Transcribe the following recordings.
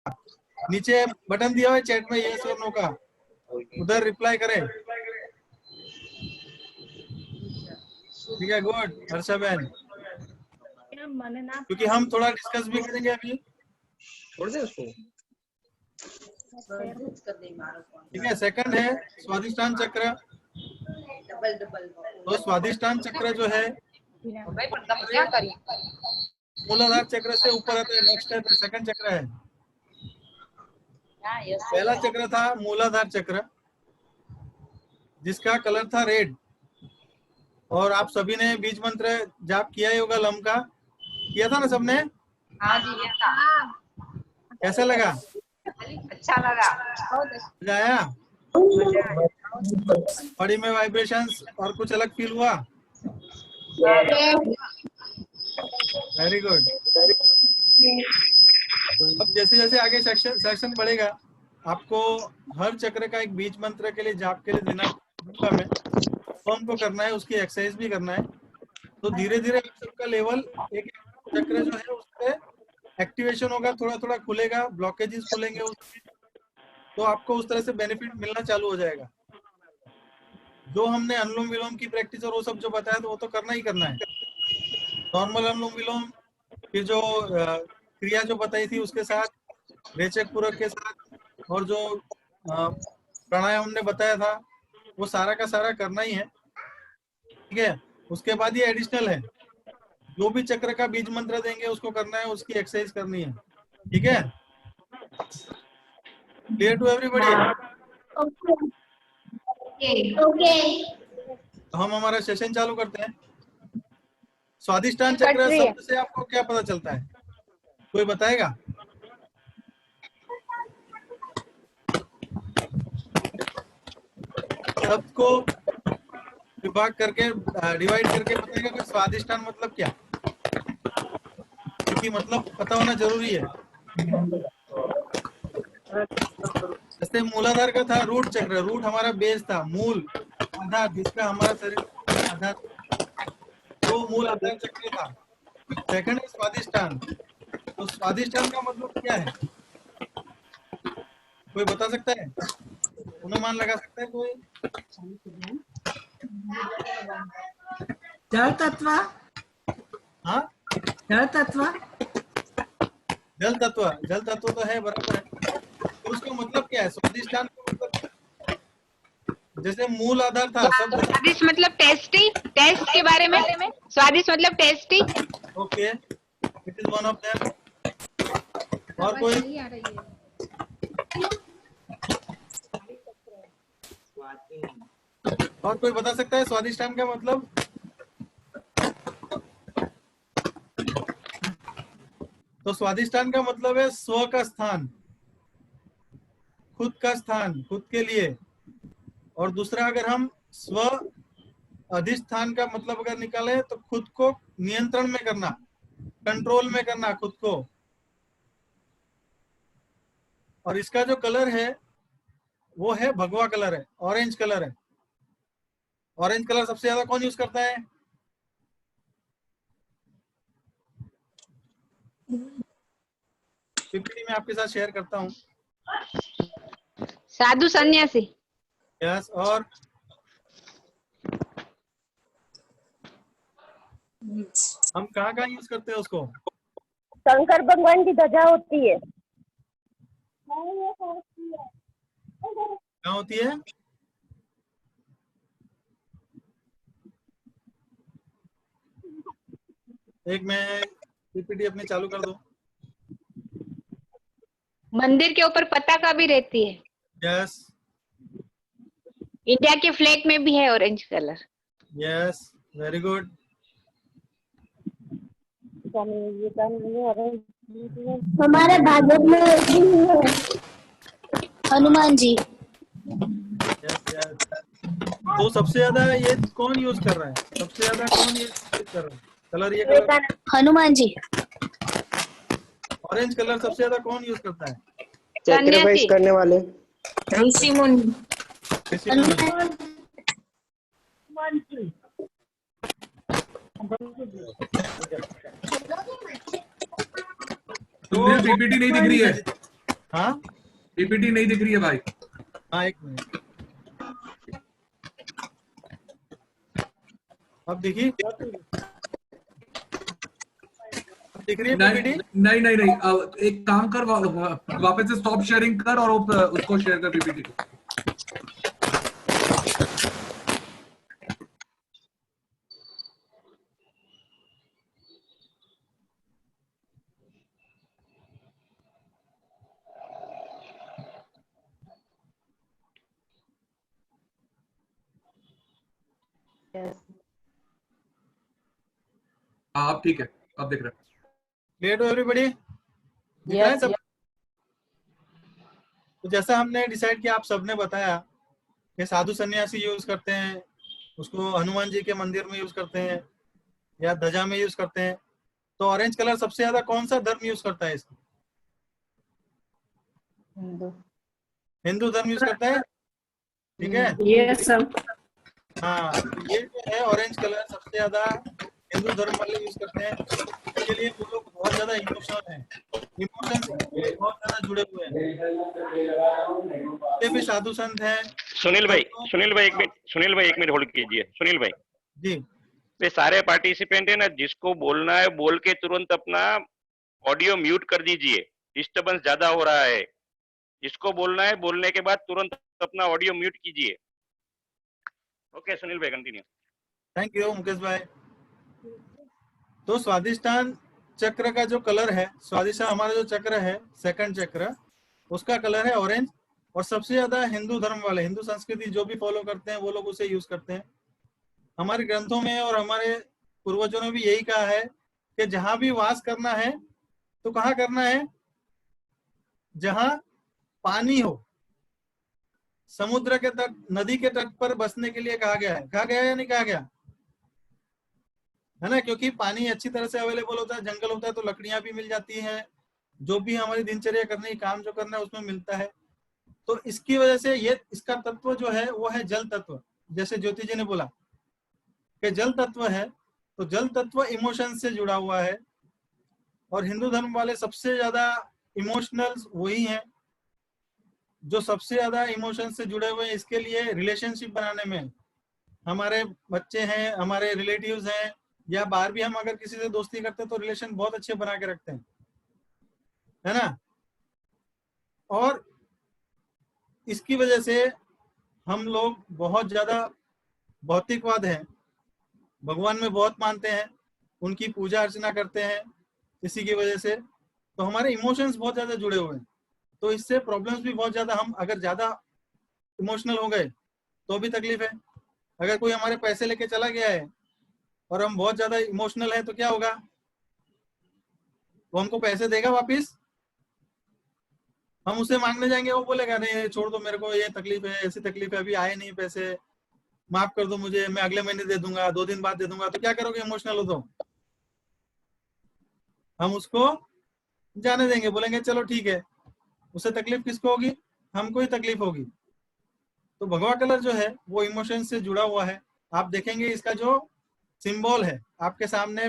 नीचे बटन दिया हुआ है चैट में यस और नो का, उधर रिप्लाई करें। ठीक है, गुड हर्षा बहन, क्योंकि हम थोड़ा डिस्कस भी करेंगे अभी। छोड़ दे उसको। ठीक है, सेकंड है स्वादिष्टान चक्र। तो स्वादिष्टान चक्र जो है मूलाधार चक्र से ऊपर आता है, नेक्स्ट है सेकंड चक्र है। पहला चक्र था मूलाधार चक्र जिसका कलर था रेड, और आप सभी ने बीज मंत्र जाप किया ही होगा, लम का किया था ना सबने? हाँ जी, किया था। कैसा लगा? अच्छा लगा, बहुत मजा आया? बॉडी में वाइब्रेशंस और कुछ अलग फील हुआ? Very good. अब जैसे जैसे आगे सेक्शन बढ़ेगा, आपको हर चक्र का एक बीज मंत्र के लिए जाप के लिए देना दूंगा मैं, तो हमको करना है, उसकी एक्सरसाइज भी करना है। तो धीरे धीरे आप सबका लेवल, एक चक्र जो है उससे एक्टिवेशन होगा, थोड़ा थोड़ा खुलेगा, ब्लॉकेजेस खुलेंगे उसमें, तो आपको उस तरह से बेनिफिट मिलना चालू हो जाएगा। जो हमने अनुलोम विलोम की प्रैक्टिस और वो सब जो बताया, तो वो तो करना ही करना है। नॉर्मल अनुलोम विलोम, फिर जो क्रिया जो बताई थी उसके साथ, रेचक पूरक के साथ, और जो प्राणायाम हमने बताया था, वो सारा का सारा करना ही है। ठीक है, उसके बाद ये एडिशनल है, जो भी चक्र का बीज मंत्र देंगे उसको करना है, उसकी एक्सरसाइज करनी है। ठीक है, क्लियर टू एवरीबॉडी? ओके। तो हम हमारा सेशन चालू करते हैं। स्वादिष्टान चक्र शब्द से आपको क्या पता चलता है, कोई बताएगा? शब्द को विभाग करके, डिवाइड करके बताएगा कि स्वादिष्टान मतलब क्या, क्योंकि मतलब पता होना जरूरी है। जैसे मूलाधार का था रूट चक्र, रूट हमारा बेस था, मूल आधार जिसका हमारा शरीर आधार, तो मूल आधार चक्र था। सेकंड है स्वादिष्टान। तो स्वादिष्टान का मतलब क्या है, कोई बता सकता है? अनुमान लगा सकता है कोई? जल तत्व। हाँ, जल तत्व। जल तत्व, जल तत्व तो है, बराबर है। तो उसका मतलब क्या है स्वादिष्टान का मतलब? जैसे मूल आधार था सब। स्वादिष्ट मतलब टेस्टी, टेस्ट के बारे में। स्वादिष्ट मतलब tasty. Okay, it is one of them. और कोई? और कोई बता सकता है स्वादिष्टान का मतलब? तो स्वादिष्टान का मतलब है स्व का स्थान, खुद का स्थान, खुद के लिए। और दूसरा, अगर हम स्व अधिष्ठान का मतलब अगर निकालें तो खुद को नियंत्रण में करना, कंट्रोल में करना खुद को। और इसका जो कलर है वो है भगवा कलर है, ऑरेंज कलर है। ऑरेंज कलर सबसे ज्यादा कौन यूज करता है? पीपीटी में आपके साथ शेयर करता हूँ। साधु सन्यासी। यस, और हम कहाँ कहाँ यूज करते हैं उसको? शंकर भगवान की ध्वजा होती है। कहाँ होती है? एक मैं पीपीटी अपनी चालू कर दूं। मंदिर के ऊपर पताका भी रहती है। यस, इंडिया के फ्लैग में भी है orange colour. Yes, very good. हमारे भागवत में हनुमान जी। Yes yes. तो सबसे ज्यादा ये कौन यूज कर रहा है? सबसे ज्यादा कौन ये यूज कर रहा है? कलर, ये colour Hanuman ji. Orange colour सबसे ज्यादा कौन यूज करता है? सैक्रिफाइस करने वाले। ऋषि मुनि। पीपीटी नहीं दिख रही है। हाँ पीपीटी नहीं दिख रही है भाई। हाँ, एक मिनट, अब दिखी, अब दिख रही है नहीं पीपीटी? नहीं नहीं नहीं, एक काम कर, वापस से स्टॉप शेयरिंग कर और उसको शेयर कर पीपीटी को। हाँ अब ठीक है, अब दिख रहा है। Clear to everybody? दिख रहा है सब? तो जैसा हमने डिसाइड किया, आप सबने बताया कि साधु सन्यासी यूज करते हैं उसको, हनुमान जी के मंदिर में यूज करते हैं या ध्वजा में यूज करते हैं। तो ऑरेंज कलर सबसे ज्यादा कौन सा धर्म यूज करता है इसको? हिंदू धर्म यूज करता है, ठीक है। Yes sir. हाँ, तो ये जो है ऑरेंज कलर सबसे ज्यादा हिंदू धर्म वाले यूज करते हैं। इसके लिए वो लोग बहुत ज्यादा इमोशनल हैं, इमोशन से बहुत ज्यादा जुड़े हुए हैं। जितने भी साधु संत हैं। सुनील भाई एक मिनट होल्ड कीजिए। सुनील भाई जी, वे सारे पार्टिसिपेंट है ना, जिसको बोलना है बोल के तुरंत अपना ऑडियो म्यूट कर दीजिए, डिस्टरबेंस ज्यादा हो रहा है। जिसको बोलना है बोलने के बाद तुरंत अपना ऑडियो म्यूट कीजिए। ओके सुनील भाई कंटिन्यू। थैंक यू मुकेश भाई। तो स्वादिष्टान चक्र का जो कलर है, स्वादिष्टान हमारा जो चक्र है, सेकंड चक्र, उसका कलर है ऑरेंज। और सबसे ज्यादा हिंदू धर्म वाले, हिंदू संस्कृति जो भी फॉलो करते हैं वो लोग उसे यूज करते हैं। हमारे ग्रंथों में और हमारे पूर्वजों ने भी यही कहा है कि जहां भी वास करना है तो कहाँ करना है? जहां पानी हो, समुद्र के तट, नदी के तट पर बसने के लिए कहा गया है। कहा गया या नहीं कहा गया है ना? क्योंकि पानी अच्छी तरह से अवेलेबल होता है, जंगल होता है तो लकड़ियां भी मिल जाती हैं, जो भी हमारी दिनचर्या करने की काम जो करना है उसमें मिलता है। तो इसकी वजह से ये इसका तत्व जो है वो है जल तत्व। जैसे ज्योति जी ने बोला कि जल तत्व है, तो जल तत्व इमोशन से जुड़ा हुआ है। और हिंदू धर्म वाले सबसे ज्यादा इमोशनल वही हैं जो सबसे ज्यादा इमोशन से जुड़े हुए हैं। इसके लिए रिलेशनशिप बनाने में, हमारे बच्चे हैं, हमारे रिलेटिव्स हैं, या बाहर भी हम अगर किसी से दोस्ती करते हैं तो रिलेशन बहुत अच्छे बना के रखते हैं, है ना। और इसकी वजह से हम लोग बहुत ज्यादा भौतिकवाद हैं, भगवान में बहुत मानते हैं, उनकी पूजा अर्चना करते हैं। इसी की वजह से तो हमारे इमोशंस बहुत ज्यादा जुड़े हुए हैं। तो इससे प्रॉब्लम्स भी बहुत ज्यादा, हम अगर ज्यादा इमोशनल हो गए तो भी तकलीफ है। अगर कोई हमारे पैसे लेके चला गया है और हम बहुत ज्यादा इमोशनल है तो क्या होगा? वो हमको पैसे देगा वापिस? हम उसे मांगने जाएंगे, वो बोलेगा नहीं छोड़ दो, मेरे को ये तकलीफ है, ऐसी तकलीफ है, अभी आए नहीं पैसे, माफ कर दो मुझे, मैं अगले महीने दे दूंगा, 2 दिन बाद दे दूंगा। तो क्या करोगे इमोशनल हो तो? हम उसको जाने देंगे, बोलेंगे चलो ठीक है। उससे तकलीफ किसको होगी? हमको ही तकलीफ होगी। तो भगवा कलर जो है वो इमोशन से जुड़ा हुआ है। आप देखेंगे इसका जो सिंबल है आपके सामने,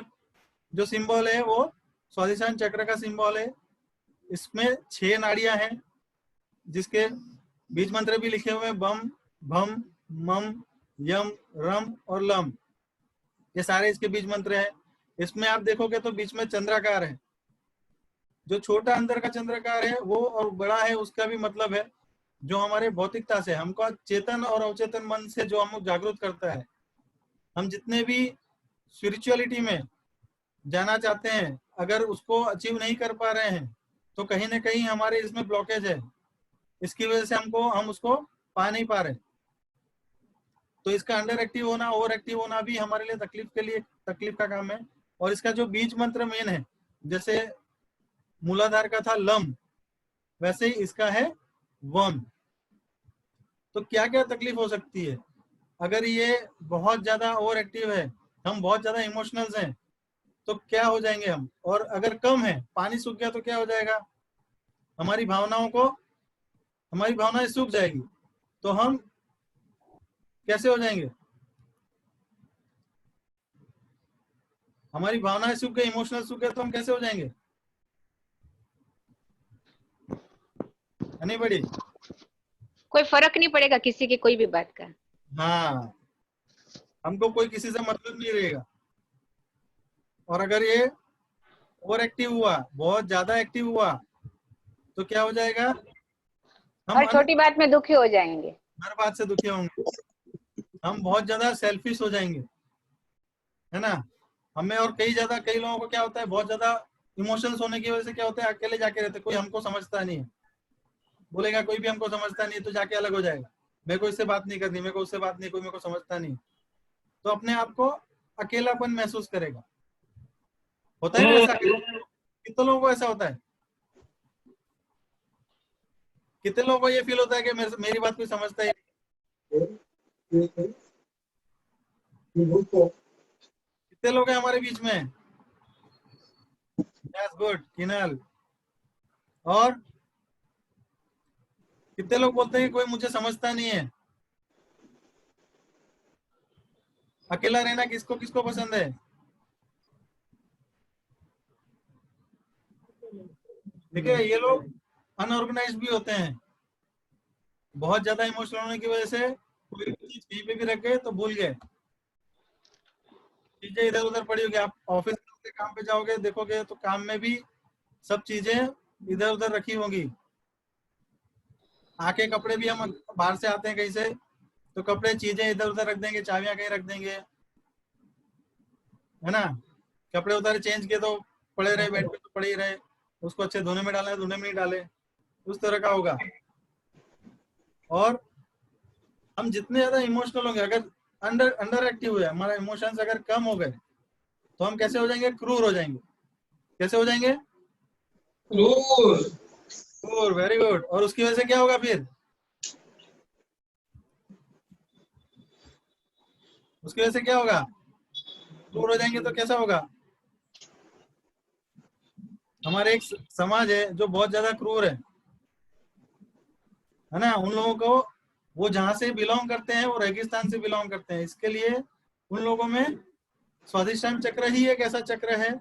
जो सिंबल है वो स्वादिष्टान चक्र का सिंबल है। इसमें 6 नाड़ियां हैं जिसके बीज मंत्र भी लिखे हुए हैं, बम, भम, मम, यम, रम और लम। ये सारे इसके बीज मंत्र हैं। इसमें आप देखोगे तो बीच में चंद्राकार है। जो छोटा अंदर का चंद्राकार है वो और बड़ा है उसका भी मतलब है जो हमारे भौतिकता से, हमको चेतन और अवचेतन मन से जो हम जागरूक करता है। हम जितने भी स्पिरिचुअलिटी में जाना चाहते हैं, अगर उसको अचीव नहीं कर पा रहे हैं तो कहीं ना कहीं हमारे इसमें ब्लॉकेज है। इसकी वजह से हम उसको पा नहीं पा रहे। तो इसका अंडर एक्टिव होना, ओवर एक्टिव होना भी हमारे लिए तकलीफ का काम है। और इसका जो बीज मंत्र मेन है, जैसे मूलाधार का था लम, वैसे ही इसका है वम। तो क्या क्या तकलीफ हो सकती है अगर ये बहुत ज्यादा ओवर एक्टिव है, हम बहुत ज्यादा इमोशनल्स हैं, तो क्या हो जाएंगे हम? और अगर कम है, पानी सूख गया तो क्या हो जाएगा? हमारी भावनाएं सूख जाएगी। तो हम कैसे हो जाएंगे? हमारी भावनाएं सूख गई, इमोशनल सूख गए तो हम कैसे हो जाएंगे? नहीं पड़ी? कोई फर्क नहीं पड़ेगा किसी की कोई भी बात का। हाँ, हमको कोई किसी से मतलब नहीं रहेगा। और अगर ये ओवर एक्टिव हुआ, बहुत ज्यादा एक्टिव हुआ, तो क्या हो जाएगा? हम हर छोटी बात में दुखी हो जाएंगे। हर बात से दुखी होंगे, हम बहुत ज्यादा सेल्फिश हो जाएंगे, है ना? हमें और कई लोगों को क्या होता है, बहुत ज्यादा इमोशंस होने की वजह से क्या होता है, अकेले जाके रहते, कोई हमको समझता नहीं है। बोलेगा कोई भी हमको समझता नहीं, तो जाके अलग हो जाएगा, मेरे को इससे बात नहीं करनी, मेरे को उससे बात नहीं, कोई मेरे को समझता नहीं, तो अपने आप को अकेलापन महसूस करेगा। होता है ना ऐसा? कितने लोगों को ऐसा होता है? कितने लोगों को ये फील होता है कि मेरी बात कोई समझता ही नहीं? कितने लोग हैं हमारे बीच में? That's good, किनल। और कितने लोग बोलते हैं कि कोई मुझे समझता नहीं है? अकेला रहना किसको किसको पसंद है? देखिए, ये लोग अनऑर्गेनाइज्ड भी होते हैं, बहुत ज्यादा इमोशनल होने की वजह से कोई भी चीज कहीं पे भी रख गए तो भूल गए, चीजें इधर उधर पड़ी होगी। आप ऑफिस के काम पे जाओगे, देखोगे तो काम में भी सब चीजें इधर उधर रखी होंगी। आके कपड़े भी, हम बाहर से आते हैं कहीं से, तो कपड़े चीजें इधर उधर रख देंगे, चाबियां कहीं रख देंगे, है ना? कपड़े उधर चेंज किए तो पड़े रहे, बेड पे तो पड़े ही रहे, उसको अच्छे धोने में डाले, धोने में नहीं डाले, उस तरह का होगा। और हम जितने ज्यादा इमोशनल होंगे, अगर अंडर एक्टिव हुए, हमारा इमोशंस अगर कम हो गए, तो हम कैसे हो जाएंगे? क्रूर हो जाएंगे। कैसे हो जाएंगे? क्रूर। Very good. और उसकी वजह से क्या होगा फिर? उसकी वजह से क्या होगा? क्रूर हो जाएंगे तो कैसा होगा? हमारे एक समाज है जो बहुत ज्यादा क्रूर है ना? उन लोगों को, वो जहां से बिलोंग करते हैं, वो रेगिस्तान से बिलोंग करते हैं, इसके लिए उन लोगों में स्वादिष्टान चक्र ही एक ऐसा चक्र है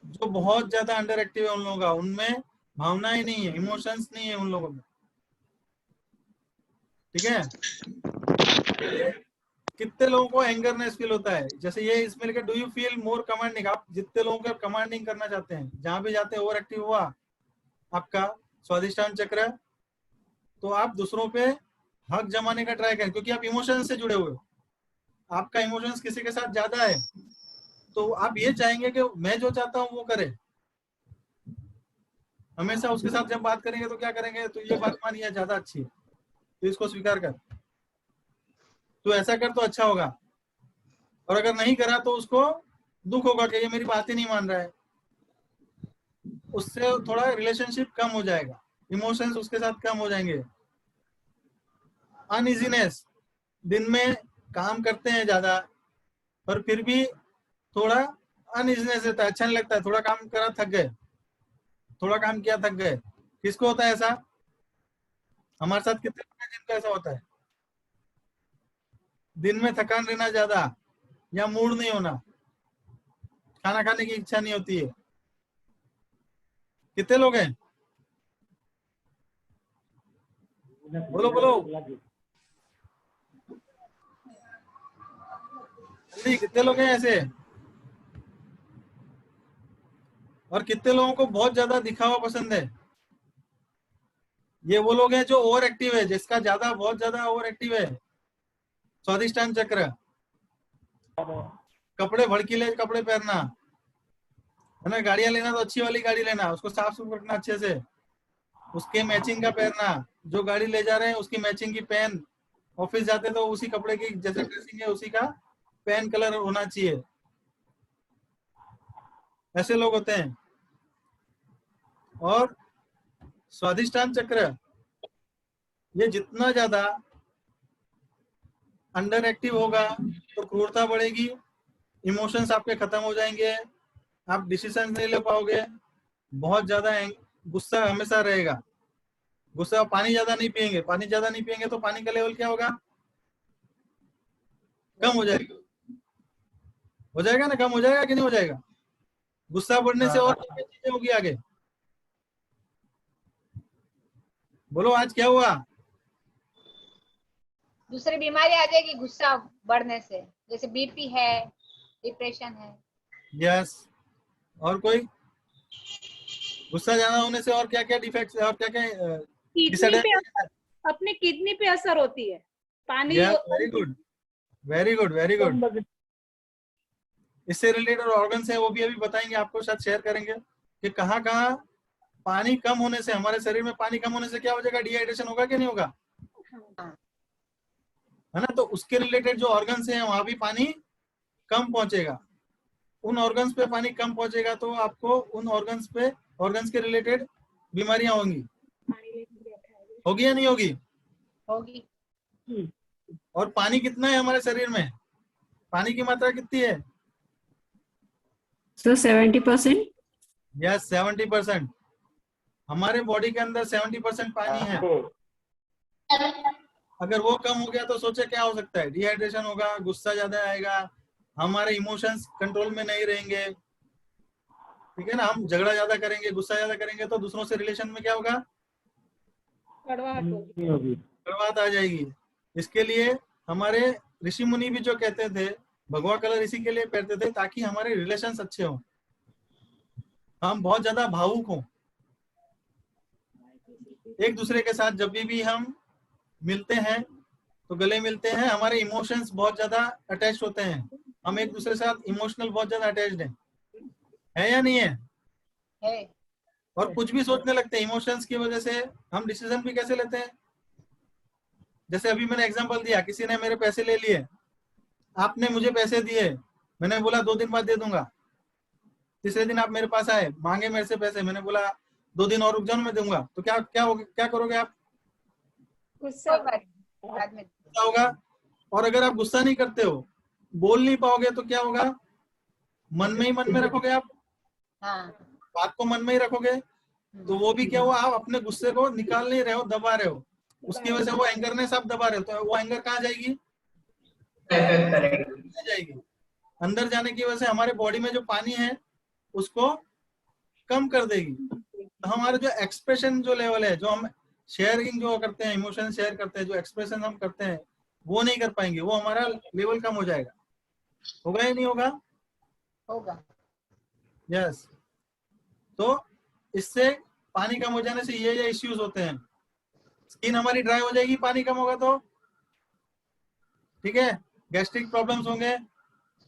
जो बहुत ज्यादा अंडर एक्टिव है उन लोगों का। उनमें भावनाएं नहीं है, इमोशंस नहीं है उन लोगों में, ठीक है? कितने लोगों को एंगरनेस फील होता है? जैसे ये इसमें लिखा, do you feel more commanding? आप जितने लोगों को कमांडिंग करना चाहते हैं, जहां भी जाते हैं ओवर एक्टिव हुआ आपका स्वादिष्टान चक्र, तो आप दूसरों पे हक जमाने का ट्राई करें, क्योंकि आप इमोशंस से जुड़े हुए हो, आपका इमोशंस किसी के साथ ज्यादा है, तो आप ये चाहेंगे कि मैं जो चाहता हूँ वो करे। हमेशा उसके साथ जब बात करेंगे तो क्या करेंगे? तो ये बात मानिए ज्यादा अच्छी है, तो इसको स्वीकार कर, तो ऐसा कर तो अच्छा होगा। और अगर नहीं करा तो उसको दुख होगा कि ये मेरी बात ही नहीं मान रहा है, उससे थोड़ा रिलेशनशिप कम हो जाएगा, इमोशंस उसके साथ कम हो जाएंगे। अनइजीनेस, दिन में काम करते हैं ज्यादा, पर फिर भी थोड़ा अनइजीनेस रहता है, अच्छा नहीं लगता है, थोड़ा काम करा थक गए, थोड़ा काम किया थक गए। किसको होता है ऐसा? हमारे साथ कितने लोग हैं जिनको ऐसा होता है? दिन में थकान रहना ज्यादा, या मूड नहीं होना, खाना खाने की इच्छा नहीं होती है। कितने लोग हैं? बोलो बोलो जल्दी, कितने लोग हैं ऐसे? और कितने लोगों को बहुत ज्यादा दिखावा पसंद है? ये वो लोग हैं जो ओवर एक्टिव है, जिसका ज्यादा, बहुत ज्यादा ओवर एक्टिव है स्वादिष्टान चक्र। कपड़े भड़कीले कपड़े पहनना, है ना? गाड़ियां लेना तो अच्छी वाली गाड़ी लेना, उसको साफ सुथरा रखना अच्छे से, उसके मैचिंग का पहनना, जो गाड़ी ले जा रहे हैं उसकी मैचिंग की पेन, ऑफिस जाते तो उसी कपड़े की जैसे ड्रेसिंग है उसी का पेन कलर होना चाहिए। ऐसे लोग होते हैं। और स्वादिष्टान चक्र, ये जितना ज्यादा अंडर एक्टिव होगा तो क्रूरता बढ़ेगी, इमोशंस आपके खत्म हो जाएंगे, आप डिसीजन नहीं ले पाओगे, बहुत ज्यादा गुस्सा हमेशा रहेगा। गुस्सा, पानी ज्यादा नहीं पिएंगे, पानी ज्यादा नहीं पिएंगे तो पानी का लेवल क्या होगा? कम हो जाएगा। हो जाएगा ना? कम हो जाएगा कि नहीं हो जाएगा? गुस्सा बढ़ने से और क्या चीजें होगी आगे? बोलो आज क्या हुआ? दूसरी बीमारी आ जाएगी गुस्सा बढ़ने से, जैसे बीपी है, डिप्रेशन है। यस। और कोई? गुस्सा ज्यादा होने से और क्या क्या डिफेक्ट्स और क्या क्या किडनी पे अपने किडनी पे असर होती है पानी। Very good, very good, very good. इससे रिलेटेड ऑर्गन्स है वो भी अभी बताएंगे आपको, शायद शेयर करेंगे कि कहाँ कहाँ पानी कम होने से, हमारे शरीर में पानी कम होने से क्या हो जाएगा, डिहाइड्रेशन होगा कि नहीं होगा, है ना। तो उसके रिलेटेड जो ऑर्गन्स हैं वहां भी पानी कम पहुंचेगा। उन ऑर्गन्स पे पानी कम पहुंचेगा तो आपको उन ऑर्गन्स के रिलेटेड बीमारियां होंगी। होगी या नहीं होगी? होगी। और पानी कितना है हमारे शरीर में? पानी की मात्रा कितनी है? So 70%? यस, 70%। हमारे बॉडी के अंदर 70% पानी है। अगर वो कम हो गया तो सोचे क्या हो सकता है, डिहाइड्रेशन होगा, गुस्सा ज्यादा आएगा, हमारे इमोशंस कंट्रोल में नहीं रहेंगे, ठीक है ना। हम झगड़ा ज्यादा करेंगे, गुस्सा ज्यादा करेंगे तो दूसरों से रिलेशन में क्या होगा, कड़वाहट आ जाएगी। इसके लिए हमारे ऋषि मुनि भी जो कहते थे, भगवा कलर इसी के लिए पहनते थे ताकि हमारे रिलेशंस अच्छे हों, हम बहुत ज्यादा भावुक हों एक दूसरे के साथ। जब भी हम मिलते हैं तो गले मिलते हैं, हमारे इमोशंस बहुत ज्यादा अटैच होते हैं, हम एक दूसरे के साथ इमोशनल बहुत ज्यादा अटैच्ड है या नहीं है? है। और कुछ भी सोचने लगते हैं इमोशंस की वजह से। हम डिसीजन भी कैसे लेते हैं, जैसे अभी मैंने एग्जांपल दिया, किसी ने मेरे पैसे ले लिए, आपने मुझे पैसे दिए, मैंने बोला 2 दिन बाद दे दूंगा, तीसरे दिन आप मेरे पास आए, मांगे मेरे से पैसे, मैंने बोला 2 दिन और रुक जाओ मैं दूंगा, तो क्या करोगे आप? गुस्सा बाद में गुस्सा होगा। और अगर आप गुस्सा नहीं करते हो, बोल नहीं पाओगे, तो क्या होगा, मन में रखोगे आप, हाँ। बात को मन में ही रखोगे, तो वो भी क्या हुआ, आप अपने गुस्से को निकाल नहीं रहे हो, दबा रहे हो, उसकी वजह से वो एंगरनेस आप दबा रहे हो, तो वो एंगर कहाँ जाएगी, जाएगी अंदर जाने की वजह से हमारे बॉडी में जो पानी है उसको कम कर देगी। तो हमारे जो एक्सप्रेशन जो लेवल है, जो हम शेयरिंग जो करते हैं, इमोशन शेयर करते हैं, जो एक्सप्रेशन हम करते हैं वो नहीं कर पाएंगे, वो हमारा लेवल कम हो जाएगा। होगा या नहीं होगा? होगा। यस। तो इससे पानी कम हो जाने से ये इश्यूज होते हैं। स्किन हमारी ड्राई हो जाएगी पानी कम होगा तो, ठीक है। गैस्ट्रिक प्रॉब्लम्स होंगे,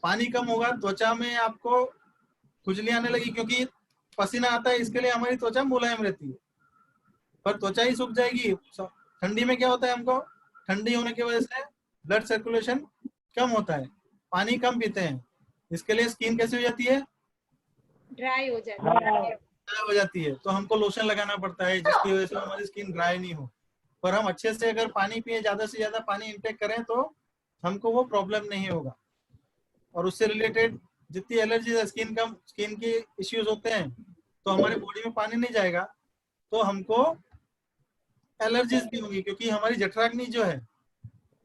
पानी कम होगा, त्वचा में आपको खुजली आने लगी, क्योंकि पसीना आता है, इसके लिए हमारी त्वचा मुलायम रहती है, पर त्वचा ही सूख जाएगी। ठंडी में क्या होता है, हमको ठंडी होने की वजह से ब्लड सर्कुलेशन कम होता है, पानी कम पीते हैं, इसके लिए स्किन कैसी हो जाती है, ड्राई हो जाती है। तो हमको लोशन लगाना पड़ता है जिसकी वजह से हमारी स्किन ड्राई नहीं हो। पर हम अच्छे से अगर पानी पिए, ज्यादा से ज्यादा पानी इंटेक करें, तो हमको वो प्रॉब्लम नहीं होगा। और उससे रिलेटेड जितनी एलर्जी है, स्किन की इश्यूज होते हैं, तो हमारी बॉडी में पानी नहीं जाएगा तो हमको एलर्जीज भी होंगी, क्योंकि हमारी जठराग्नि जो है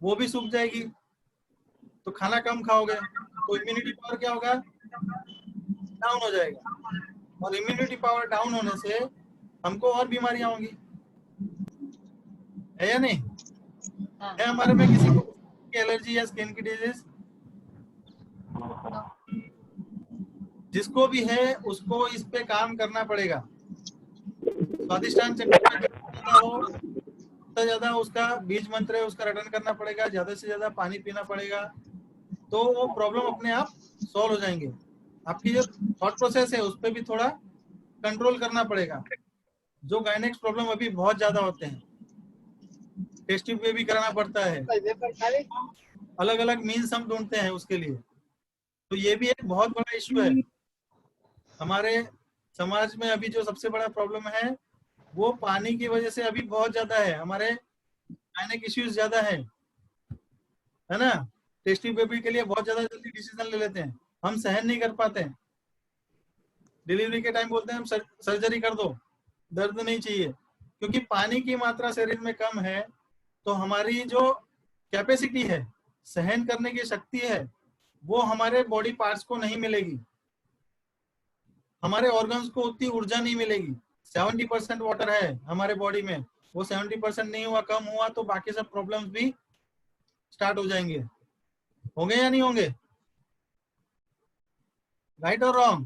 वो भी सूख जाएगी। तो खाना कम खाओगे तो इम्यूनिटी पावर क्या होगा, डाउन हो जाएगा, और इम्यूनिटी पावर डाउन होने से हमको और बीमारियां होंगी, है या नहीं? है हमारे में किसी को एलर्जी या स्किन की डिजीज? जिसको भी है उसको इस पे काम करना पड़ेगा। स्वादिष्टान चक्र जितना ज्यादा उसका बीज मंत्र है उसका रटन करना पड़ेगा, ज्यादा से ज्यादा पानी पीना पड़ेगा, तो वो प्रॉब्लम अपने आप सॉल्व हो जाएंगे। आपकी जो थॉट प्रोसेस है उस पर भी थोड़ा कंट्रोल करना पड़ेगा। जो गायनेक्स प्रॉब्लम अभी बहुत ज्यादा होते हैं, टेस्ट ट्यूब पे भी कराना पड़ता है, अलग अलग मीन्स हम ढूंढते हैं उसके लिए। तो ये भी एक बहुत बड़ा इश्यू है हमारे समाज में। अभी जो सबसे बड़ा प्रॉब्लम है वो पानी की वजह से अभी बहुत ज्यादा है, हमारे गायनेक इश्यूज ज्यादा है ना। टेस्ट ट्यूब बेबी के लिए बहुत ज्यादा जल्दी डिसीजन ले लेते हैं, हम सहन नहीं कर पाते हैं। डिलीवरी के टाइम बोलते हैं हम सर्जरी कर दो, दर्द नहीं चाहिए, क्योंकि पानी की मात्रा शरीर में कम है, तो हमारी जो कैपेसिटी है, सहन करने की शक्ति है, वो हमारे बॉडी पार्ट्स को नहीं मिलेगी, हमारे ऑर्गन्स को उतनी ऊर्जा नहीं मिलेगी। 70% वाटर है हमारे बॉडी में, वो 70% नहीं हुआ, कम हुआ, तो बाकी सब प्रॉब्लम्स भी स्टार्ट हो जाएंगे। होंगे या नहीं होंगे? राइट और रॉन्ग?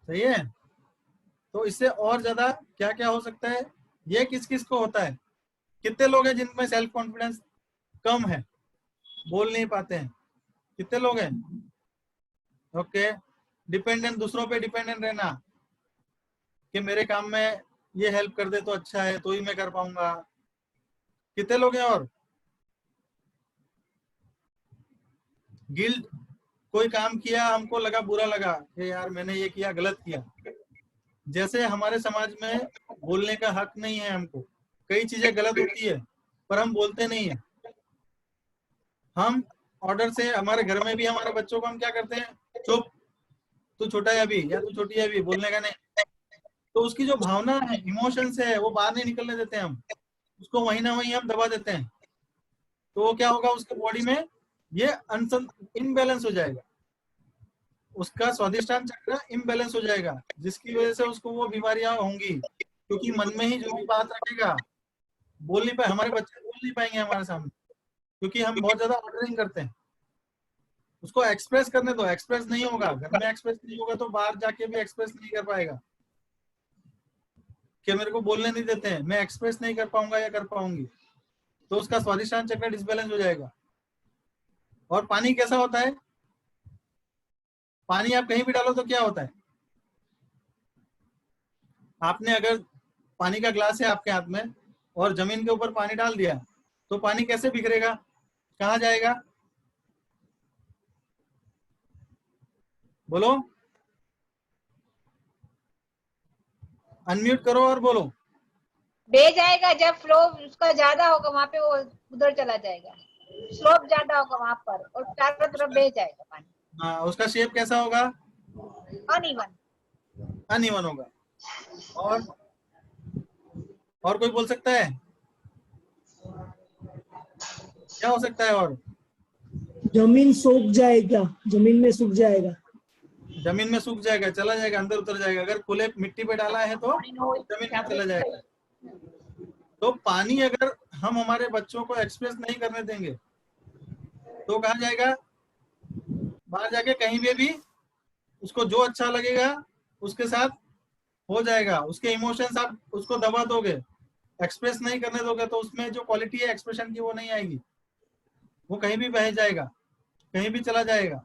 सही है। तो इससे और ज्यादा क्या क्या हो सकता है? ये किस किस को होता है? कितने लोग हैं जिनमें सेल्फ कॉन्फिडेंस कम है, बोल नहीं पाते हैं? कितने लोग हैं? ओके। डिपेंडेंट, दूसरों पे डिपेंडेंट रहना कि मेरे काम में ये हेल्प कर दे तो अच्छा है, तो ही मैं कर पाऊंगा। कितने लोग हैं? और गिल्ट, कोई काम किया, हमको लगा, बुरा लगा कि यार मैंने ये किया, गलत किया। जैसे हमारे समाज में बोलने का हक नहीं है हमको, कई चीजें गलत होती है पर हम बोलते नहीं है। हम ऑर्डर से, हमारे घर में भी हमारे बच्चों को हम क्या करते हैं, चुप, तू छोटा है अभी, या तू छोटी है अभी, बोलने का नहीं। तो उसकी जो भावना है, इमोशंस है, वो बाहर नहीं निकलने देते हम, उसको वहीं ना वहीं हम दबा देते हैं। तो वो क्या होगा, उसके बॉडी में ये इम्बैलेंस हो जाएगा, उसका स्वादिष्टान चक्र इम्बैलेंस हो जाएगा, जिसकी वजह से उसको वो बीमारियां होंगी। क्योंकि मन में ही जो भी बात रखेगा, बोल नहीं पाए, हमारे बच्चे बोल नहीं पाएंगे हमारे सामने, क्योंकि हम बहुत ज्यादा ऑर्डरिंग करते हैं। उसको एक्सप्रेस करने दो, एक्सप्रेस नहीं होगा, घर में एक्सप्रेस नहीं होगा तो बाहर जाके भी एक्सप्रेस नहीं कर पाएगा। कि मेरे को बोलने नहीं देते हैं, मैं एक्सप्रेस नहीं कर पाऊंगा या कर पाऊंगी, तो उसका स्वादिष्टान चक्र डिसबैलेंस हो जाएगा। और पानी कैसा होता है? पानी आप कहीं भी डालो तो क्या होता है? आपने अगर पानी का ग्लास है आपके हाथ में और जमीन के ऊपर पानी डाल दिया, तो पानी कैसे बिखरेगा, कहाँ जाएगा? बोलो, अनम्यूट करो और बोलो। बह जाएगा, जब फ्लो उसका ज्यादा होगा वहां पे वो उधर चला जाएगा, स्लोप ज्यादा होगा वहां पर और चारों तरफ बह जाएगा पानी। हाँ, उसका शेप कैसा होगा? अनइवन। अनइवन होगा। और कोई बोल सकता है? क्या हो सकता है और? जमीन सूख जाएगा, जमीन में सूख जाएगा। जमीन में सूख जाएगा, चला जाएगा, अंदर उतर जाएगा। अगर खुले मिट्टी पे डाला है तो जमीन में चला जाएगा। तो पानी अगर हम हमारे बच्चों को एक्सप्रेस नहीं करने देंगे तो कहाँ जाएगा? बाहर जाके कहीं पे भी उसको जो अच्छा लगेगा उसके साथ हो जाएगा। उसके इमोशंस आप उसको दबा दोगे, एक्सप्रेस नहीं करने दोगे, तो उसमें जो क्वालिटी है एक्सप्रेशन की वो नहीं आएगी, वो कहीं भी बह जाएगा, कहीं भी चला जाएगा।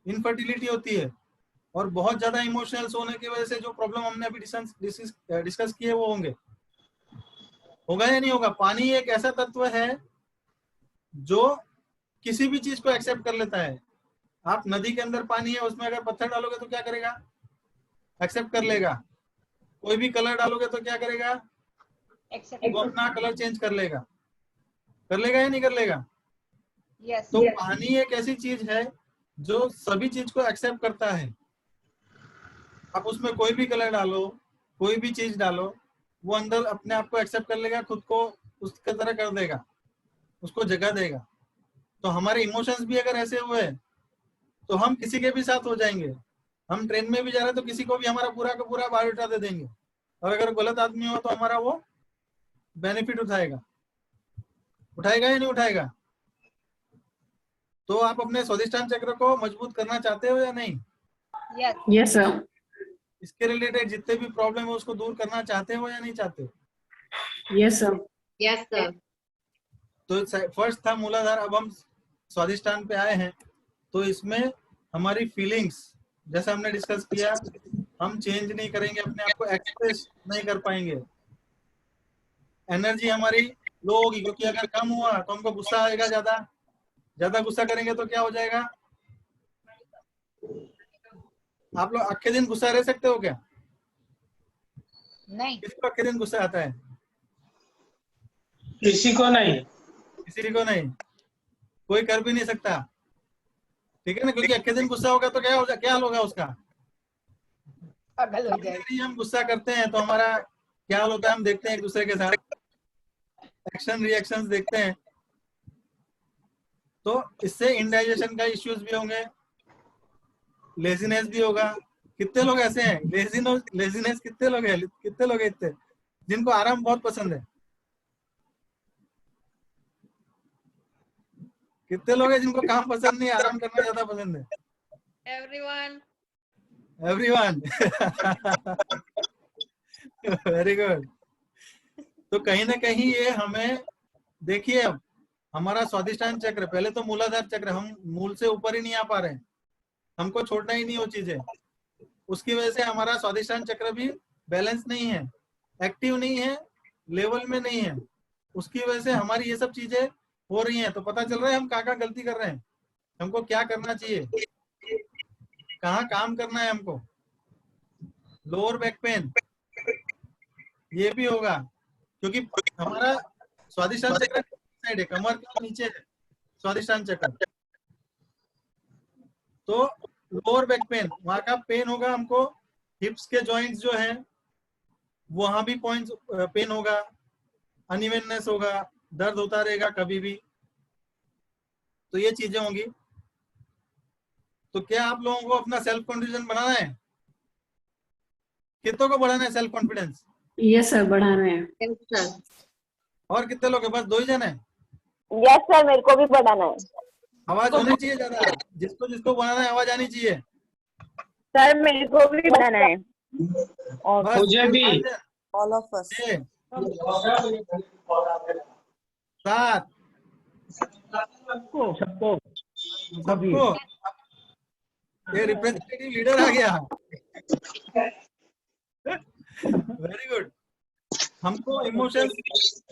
इनफर्टिलिटी होती है, और बहुत ज्यादा इमोशनल होने की वजह से जो प्रॉब्लम हमने अभी डिस्कस किए वो होंगे। होगा या नहीं होगा? पानी एक ऐसा तत्व है जो किसी भी चीज को एक्सेप्ट कर लेता है। आप नदी के अंदर पानी है, उसमें अगर पत्थर डालोगे तो क्या करेगा? एक्सेप्ट कर लेगा। कोई भी कलर डालोगे तो क्या करेगा? वो अपना कलर चेंज कर लेगा। कर लेगा या नहीं कर लेगा? यस। तो पानी एक ऐसी चीज है जो सभी चीज को एक्सेप्ट करता है। आप उसमें कोई भी कलर डालो, कोई भी चीज डालो, वो अंदर अपने आप को एक्सेप्ट कर लेगा, खुद को उसके तरह कर देगा, उसको जगह देगा। तो हमारे इमोशंस भी अगर ऐसे हुए तो हम किसी के भी साथ हो जाएंगे। हम ट्रेन में भी जा रहे हैं तो किसी को भी हमारा पूरा का पूरा बायोडाटा दे देंगे, और अगर गलत आदमी हो तो हमारा वो बेनिफिट उठाएगा या नहीं उठाएगा? तो आप अपने स्वादिष्टान चक्र को मजबूत करना चाहते हो या नहीं? यस। Yes sir. इसके रिलेटेड जितने भी प्रॉब्लम है उसको दूर करना चाहते हो या नहीं चाहते? Yes sir. Yes sir. तो फर्स्ट था मूलाधार, अब हम स्वादिष्टान पे आए हैं। तो इसमें हमारी फीलिंग्स, जैसा हमने डिस्कस किया, हम चेंज नहीं करेंगे, अपने आप को एक्सप्रेस नहीं कर पाएंगे, एनर्जी हमारी लो होगी, क्योंकि अगर कम हुआ तो हमको गुस्सा आएगा, ज्यादा गुस्सा करेंगे तो क्या हो जाएगा? आप लोग अक्खे दिन गुस्सा रह सकते हो क्या? नहीं। किसको अक्खे दिन गुस्सा आता है? किसी को नहीं। किसी को नहीं, कोई कर भी नहीं सकता, ठीक है ना? क्योंकि अक्खे दिन गुस्सा होगा तो क्या हाल होगा उसका? पागल हो जाएगा। यदि हम गुस्सा करते हैं तो हमारा क्या हाल होता है? हम देखते हैं एक दूसरे के साथ एक्शन रिएक्शंस देखते हैं, तो इससे इंडाइजेशन का इश्यूज भी होंगे, लेजीनेस भी होगा, कितने लोग ऐसे हैं लेजीनेस कितने लोग हैं, कितने लोग हैं इतने जिनको आराम बहुत पसंद है? कितने लोग हैं जिनको काम पसंद नहीं, आराम करना ज्यादा पसंद है? एवरीवन। एवरीवन। Very good. तो कहीं ना कहीं ये हमें देखिए, अब हमारा स्वादिष्टान चक्र, पहले तो मूलाधार चक्र, हम मूल से ऊपर ही नहीं आ पा रहे हैं, हमको छोड़ना ही नहीं वो चीजें, उसकी वजह से हमारा स्वादिष्टान चक्र भी बैलेंस नहीं है, एक्टिव नहीं है, लेवल में नहीं है, उसकी वजह से हमारी ये सब चीजें हो रही हैं। तो पता चल रहा है हम कहाँ गलती कर रहे हैं, हमको क्या करना चाहिए, कहाँ काम करना है हमको। लोअर बैक पेन ये भी होगा, क्योंकि हमारा स्वादिष्टान चक्र साइड है, कमर के नीचे है स्वादिष्टान चक्र। तो लोअर बैक पेन, वहां का पेन होगा हमको, हिप्स के जॉइंट्स जो हैं वहां भी पॉइंट्स पेन होगा, अनइवननेस होगा, दर्द होता रहेगा कभी भी, तो ये चीजें होंगी। तो क्या आप लोगों को अपना सेल्फ कॉन्फिडेंस बढ़ाना है? कितनों को बढ़ाना है सेल्फ कॉन्फिडेंस? यस सर, बढ़ा रहे हैं। और कितने लोग हैं? बस 2 ही जन है। यस सर, मेरे को भी बढ़ाना है। आवाज होनी चाहिए ज्यादा, जिसको जिसको बढ़ाना है आवाज आनी चाहिए। सर मेरे को भी बढ़ाना है। बस मुझे भी। 5 जन, ऑल ऑफ अस। 6, 7 सबको सबको। ये रिप्रेजेंटेटिव लीडर आ गया। Very good. हमको इमोशंस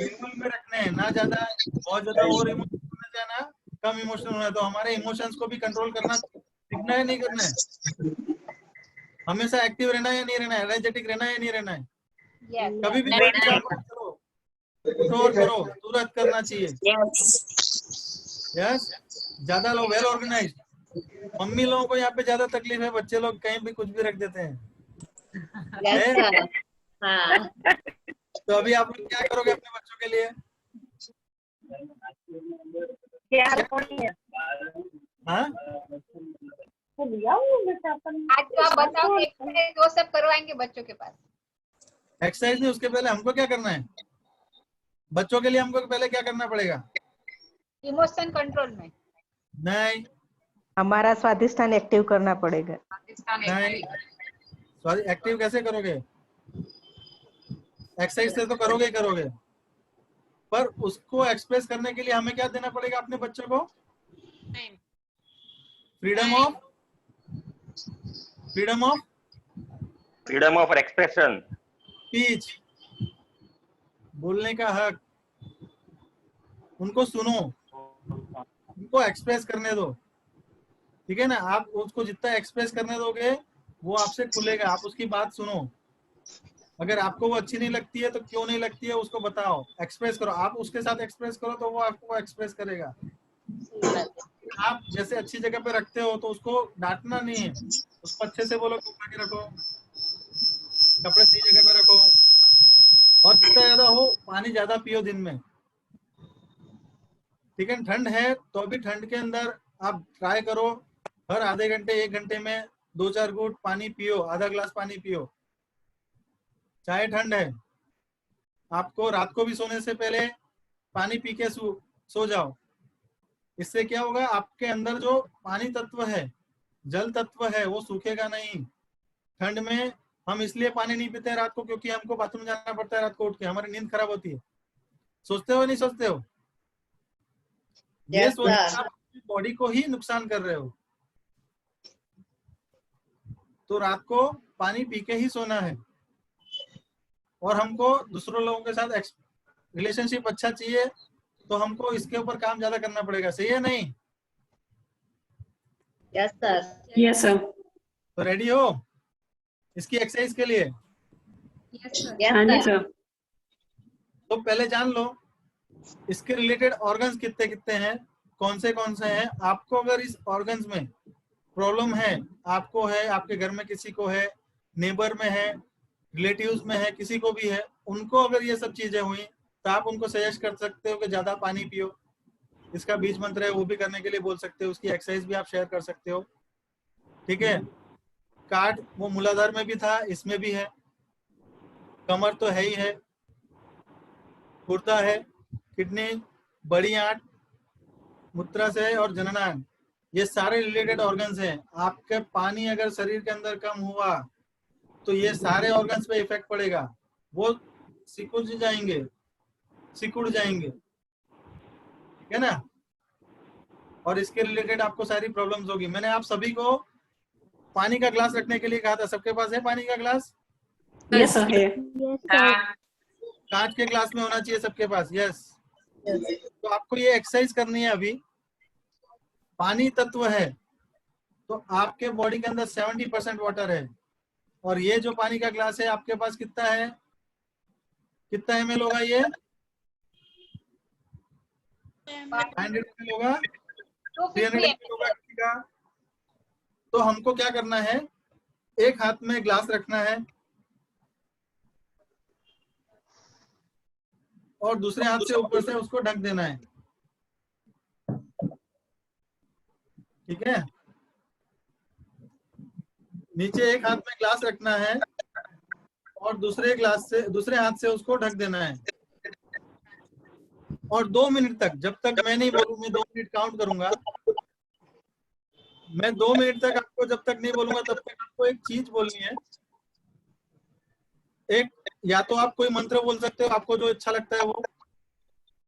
लेवल में रखने हैं, ना ज्यादा बहुत ज्यादा ओवर इमोशनल होना चाहिए, ना कम इमोशनल होना है। तो हमारे इमोशंस को भी कंट्रोल करना सीखना है, नहीं करना है? हमेशा एक्टिव रहना है या नहीं रहना है? एनर्जेटिक रहना है या नहीं रहना है? Yes. कभी भी कोई भी काम मत करो, उठो और करो, तुरंत करना चाहिए। यस, ज्यादा लोग वेल ऑर्गेनाइज्ड। मम्मी लोगों को यहाँ पे ज्यादा तकलीफ है, बच्चे लोग कहीं भी कुछ भी रख देते हैं। है? तो अभी आप लोग क्या करोगे अपने बच्चों के लिए? हाँ? आज तो आप बताओ कि exercise वो सब करवाएंगे बच्चों के पास। एक्सरसाइज नहीं, उसके पहले हमको क्या करना है? बच्चों के लिए हमको पहले क्या करना पड़ेगा? इमोशन कंट्रोल में। नहीं हमारा स्वादिष्टान एक्टिव करना पड़ेगा। नहीं, सॉरी, एक्टिव कैसे करोगे? एक्सरसाइज से तो करोगे ही करोगे, पर उसको एक्सप्रेस करने के लिए हमें क्या देना पड़ेगा अपने बच्चों को? Freedom of freedom of expression, speech, बोलने का हक। उनको सुनो, उनको एक्सप्रेस करने दो, ठीक है ना? आप उसको जितना एक्सप्रेस करने दोगे वो आपसे खुलेगा, आप उसकी बात सुनो। अगर आपको वो अच्छी नहीं लगती है तो क्यों नहीं लगती है उसको बताओ, एक्सप्रेस करो, आप उसके साथ एक्सप्रेस करो तो वो आपको एक्सप्रेस करेगा। आप जैसे अच्छी जगह पे रखते हो तो उसको डांटना नहीं है, उसको अच्छे से बोलो, उठा के रखो, कपड़े सही जगह पे रखो, और जितना ज्यादा हो पानी ज्यादा पियो दिन में, ठीक है? ठंड है तो अभी ठंड के अंदर आप ट्राई करो हर आधे घंटे 1 घंटे में 2-4 घूंट पानी पियो, आधा ग्लास पानी पियो, चाहे ठंड है। आपको रात को भी सोने से पहले पानी पी के सो जाओ। इससे क्या होगा, आपके अंदर जो पानी तत्व है, जल तत्व है, वो सूखेगा नहीं। ठंड में हम इसलिए पानी नहीं पीते रात को क्योंकि हमको बाथरूम जाना पड़ता है रात को उठ के, हमारी नींद खराब होती है। सोचते हो नहीं सोचते हो? ये सोच आप अपनी बॉडी को ही नुकसान कर रहे हो। तो रात को पानी पी के ही सोना है। और हमको दूसरों लोगों के साथ रिलेशनशिप अच्छा चाहिए तो हमको इसके ऊपर काम ज्यादा करना पड़ेगा, सही है नहीं? Yes sir. Yes sir. तो रेडी हो इसकी एक्सरसाइज के लिए? हाँ जी सर। तो पहले जान लो इसके रिलेटेड ऑर्गन्स कितने कितने हैं, कौन से हैं। आपको अगर इस ऑर्गन्स में प्रॉब्लम है, आपको है, आपके घर में किसी को है, नेबर में है, रिलेटिव्स में है, किसी को भी है, उनको अगर ये सब चीजें हुई तो आप उनको सजेस्ट कर सकते हो कि ज्यादा पानी पियो। इसका बीज मंत्र है वो भी करने के लिए बोल सकते हो, उसकी एक्सरसाइज भी आप शेयर कर सकते हो, ठीक है? काट वो मूलाधार में भी था, इसमें भी है, कमर तो है ही है, गुर्दा है, किडनी, बड़ी आंत, मूत्राशय और जननांग, ये सारे रिलेटेड ऑर्गन्स हैं। आपके पानी अगर शरीर के अंदर कम हुआ तो ये सारे ऑर्गन्स पे इफेक्ट पड़ेगा, वो सिकुड़ जाएंगे, ठीक है ना। और इसके रिलेटेड आपको सारी प्रॉब्लम्स होगी। मैंने आप सभी को पानी का ग्लास रखने के लिए कहा था, सबके पास है पानी का ग्लास? यस सर है। कांच के ग्लास में होना चाहिए सबके पास। यस। तो आपको ये एक्सरसाइज करनी है। अभी पानी तत्व है तो आपके बॉडी के अंदर 70% वाटर है, और ये जो पानी का ग्लास है आपके पास कितना है, कितना ml होगा ये? 100 ml होगा, 300 ml होगा किसी का। तो हमको क्या करना है, एक हाथ में ग्लास रखना है और दूसरे हाथ से ऊपर से उसको ढक देना है, ठीक है। नीचे एक हाथ में ग्लास रखना है और दूसरे हाथ से उसको ढक देना है, और 2 मिनट तक, जब तक मैं नहीं बोलूँ, मैं 2 मिनट काउंट करूंगा, मैं 2 मिनट तक आपको जब तक नहीं बोलूंगा तब तक आपको एक चीज बोलनी है। एक, या तो आप कोई मंत्र बोल सकते हो, आपको जो अच्छा लगता है वो,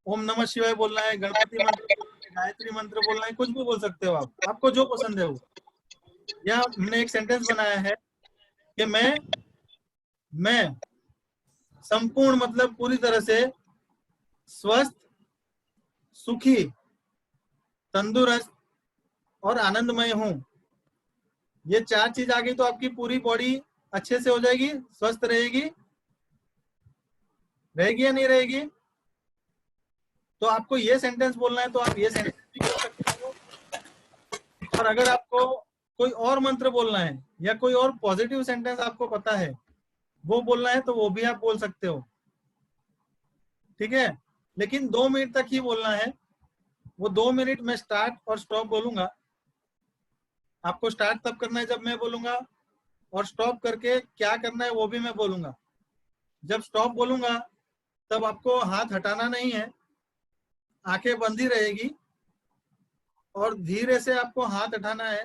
ओम नमः शिवाय बोलना है, गणपति मंत्र बोलना है, गायत्री मंत्र बोलना है, कुछ भी बोल सकते हो आप, आपको जो पसंद है वो। या हमने एक सेंटेंस बनाया है कि मैं संपूर्ण, मतलब पूरी तरह से स्वस्थ, सुखी, तंदुरुस्त और आनंदमय हूं। ये 4 चीज आ गई तो आपकी पूरी बॉडी अच्छे से हो जाएगी, स्वस्थ रहेगी या नहीं रहेगी। तो आपको ये सेंटेंस बोलना है तो आप ये सेंटेंस भी कर सकते हो, और अगर आपको कोई और मंत्र बोलना है या कोई और पॉजिटिव सेंटेंस आपको पता है वो बोलना है तो वो भी आप बोल सकते हो, ठीक है। लेकिन 2 मिनट तक ही बोलना है। वो 2 मिनट में स्टार्ट और स्टॉप बोलूंगा। आपको स्टार्ट तब करना है जब मैं बोलूंगा, और स्टॉप करके क्या करना है वो भी मैं बोलूंगा। जब स्टॉप बोलूंगा तब आपको हाथ हटाना नहीं है, आंखें बंद ही रहेगी, और धीरे से आपको हाथ हटाना है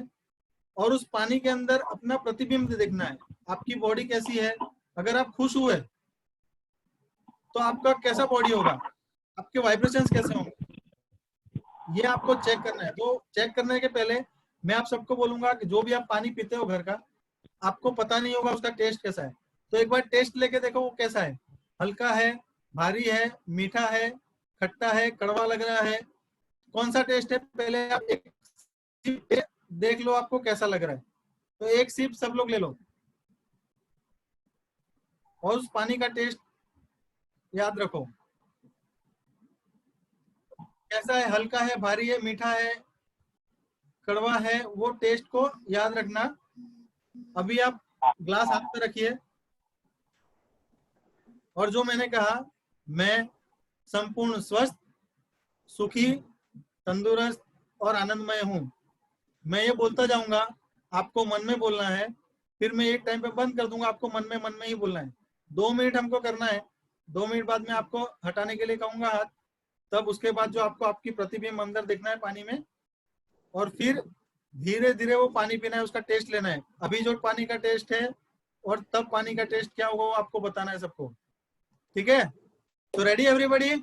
और उस पानी के अंदर अपना प्रतिबिंब देखना है। आपकी बॉडी कैसी है, अगर आप खुश हुए तो आपका कैसा बॉडी होगा, आपके वाइब्रेशंस कैसे होंगे, ये आपको चेक करना है। तो चेक करने के पहले मैं आप सबको बोलूंगा कि जो भी आप पानी पीते हो घर का, आपको पता नहीं होगा उसका टेस्ट कैसा है, तो एक बार टेस्ट लेके देखो वो कैसा है, हल्का है, भारी है, मीठा है, खट्टा है, कड़वा लग रहा है, कौन सा टेस्ट है। पहले आप एक सिप देख लो आपको कैसा लग रहा है, तो एक सिप सब लोग ले लो और उस पानी का टेस्ट याद रखो कैसा है, हल्का है, भारी है, मीठा है, कड़वा है, वो टेस्ट को याद रखना। अभी आप ग्लास हाथ में रखिए और जो मैंने कहा, मैं संपूर्ण स्वस्थ, सुखी, तंदुरुस्त और आनंदमय हूं, मैं ये बोलता जाऊंगा, आपको मन में बोलना है, फिर मैं एक टाइम पे बंद कर दूंगा, आपको मन में ही बोलना है। 2 मिनट हमको करना है, 2 मिनट बाद में आपको हटाने के लिए कहूंगा हाथ, तब उसके बाद जो आपको आपकी प्रतिबिंब अंदर देखना है पानी में, और फिर धीरे धीरे वो पानी पीना है, उसका टेस्ट लेना है। अभी जो पानी का टेस्ट है और तब पानी का टेस्ट क्या होगा वो आपको बताना है सबको, ठीक है। तो ready everybody,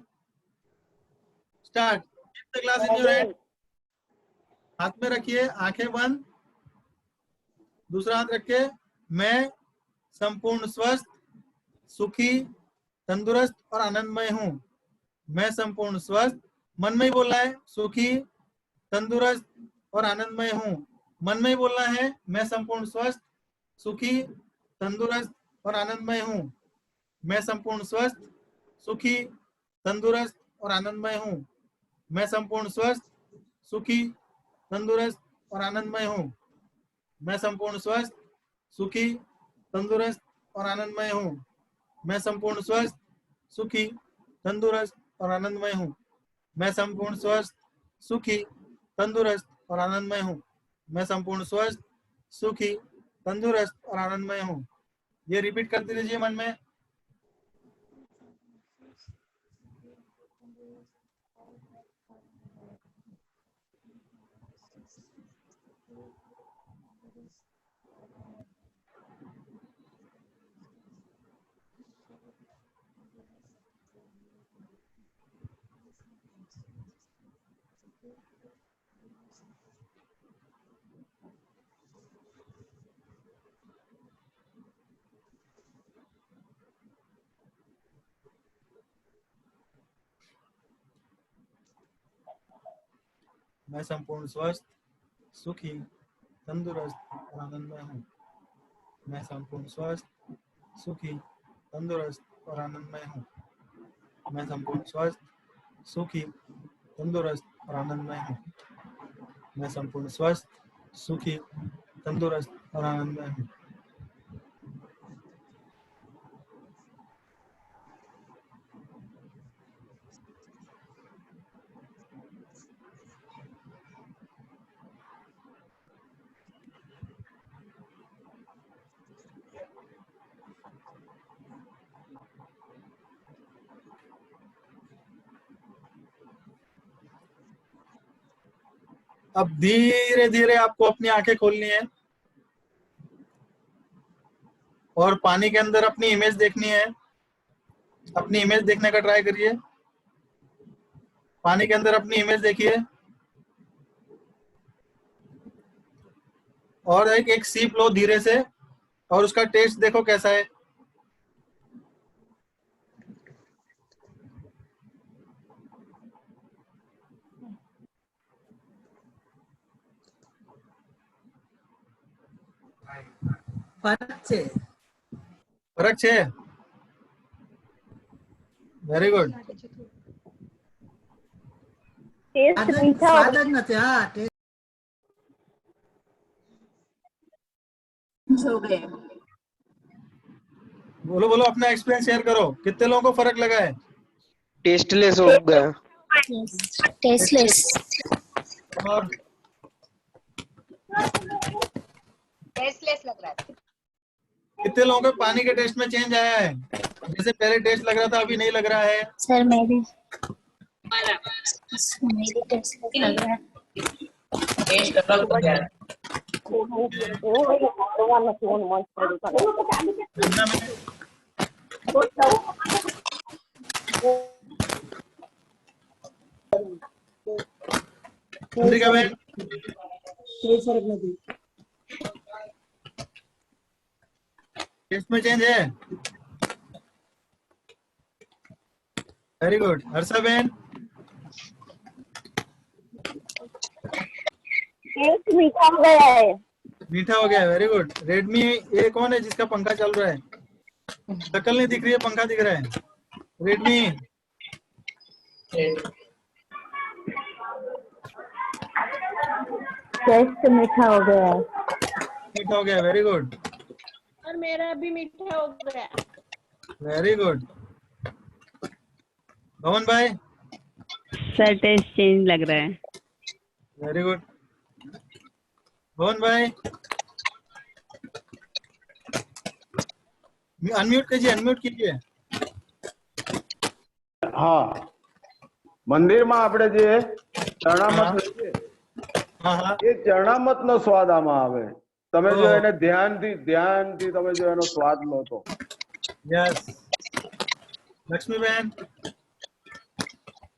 start. Keep the glass in your hand, हाथ में रखिए, आंखें बंद, दूसरा हाथ रख के, मैं संपूर्ण स्वस्थ, सुखी, तंदुरुस्त और आनंदमय हूं। मैं संपूर्ण स्वस्थ, मन में ही बोलना है, सुखी, तंदुरुस्त और आनंदमय हूं। मन में ही बोलना है, मैं संपूर्ण स्वस्थ, सुखी, तंदुरुस्त और आनंदमय हूं। मैं संपूर्ण स्वस्थ, सुखी, तंदुरुस्त और आनंदमय हूं। मैं संपूर्ण स्वस्थ, सुखी, तंदुरुस्त और आनंदमय हूं। मैं संपूर्ण स्वस्थ, सुखी, तंदुरुस्त और आनंदमय हूं। मैं संपूर्ण स्वस्थ, सुखी, तंदुरुस्त और आनंदमय हूं। मैं संपूर्ण स्वस्थ, सुखी, तंदुरुस्त और आनंदमय हूं। मैं संपूर्ण स्वस्थ, सुखी, तंदुरुस्त और आनंदमय हूँ। ये रिपीट करते रहिए मन में। मैं संपूर्ण स्वस्थ, सुखी, तंदुरुस्त और आनंदमय हूँ। मैं संपूर्ण स्वस्थ, सुखी, तंदुरुस्त और आनंदमय हूँ। मैं संपूर्ण स्वस्थ, सुखी, तंदुरुस्त और आनंदमय हूँ। मैं संपूर्ण स्वस्थ, सुखी, तंदुरुस्त और आनंदमय हूँ। अब धीरे धीरे आपको अपनी आंखें खोलनी है और पानी के अंदर अपनी इमेज देखनी है। अपनी इमेज देखने का ट्राई करिए। पानी के अंदर अपनी इमेज देखिए और एक सीप लो धीरे से और उसका टेस्ट देखो कैसा है। फर्क छे। Very good. टेस्ट मीठा हो गए। बोलो बोलो अपना एक्सपीरियंस शेयर करो। कितने लोगों को फर्क लगा है? टेस्टलेस हो गया। टेस्टलेस। और टेस्टलेस लग रहा था। कितने लोगों को पानी के टेस्ट में चेंज आया है? जैसे पहले टेस्ट लग रहा था अभी नहीं लग रहा है। सर मेरी टेस्टलेस लग रहा है। चंद्रिका बहन कोई फर्क नहीं। टेस्ट में चेंज है। Very good. हर्षा बहन टेस्ट मीठा हो गया है। मीठा हो गया। Very good. रेडमी ये कौन है जिसका पंखा चल रहा है? शक्ल नहीं दिख रही है, पंखा दिख रहा है। रेडमी टेस्ट मीठा हो गया है। मीठा हो गया। Very good. और मेरा भी मीठा हो गया। Very good. भवन भाई सर टेस्ट चेंज लग रहा है। Very good. भवन भाई अनम्यूट कीजिए, अनम्यूट कीजिए। હા મંદિરમાં આપણે જે ચરણામત हाँ લઈએ हाँ हाँ એ ચરણામતનો સ્વાદ આમાં આવે. તમે જો ઓહ. એને ધ્યાનથી તમે જો એનો સ્વાદ લો તો यस। लक्ष्मी बहन,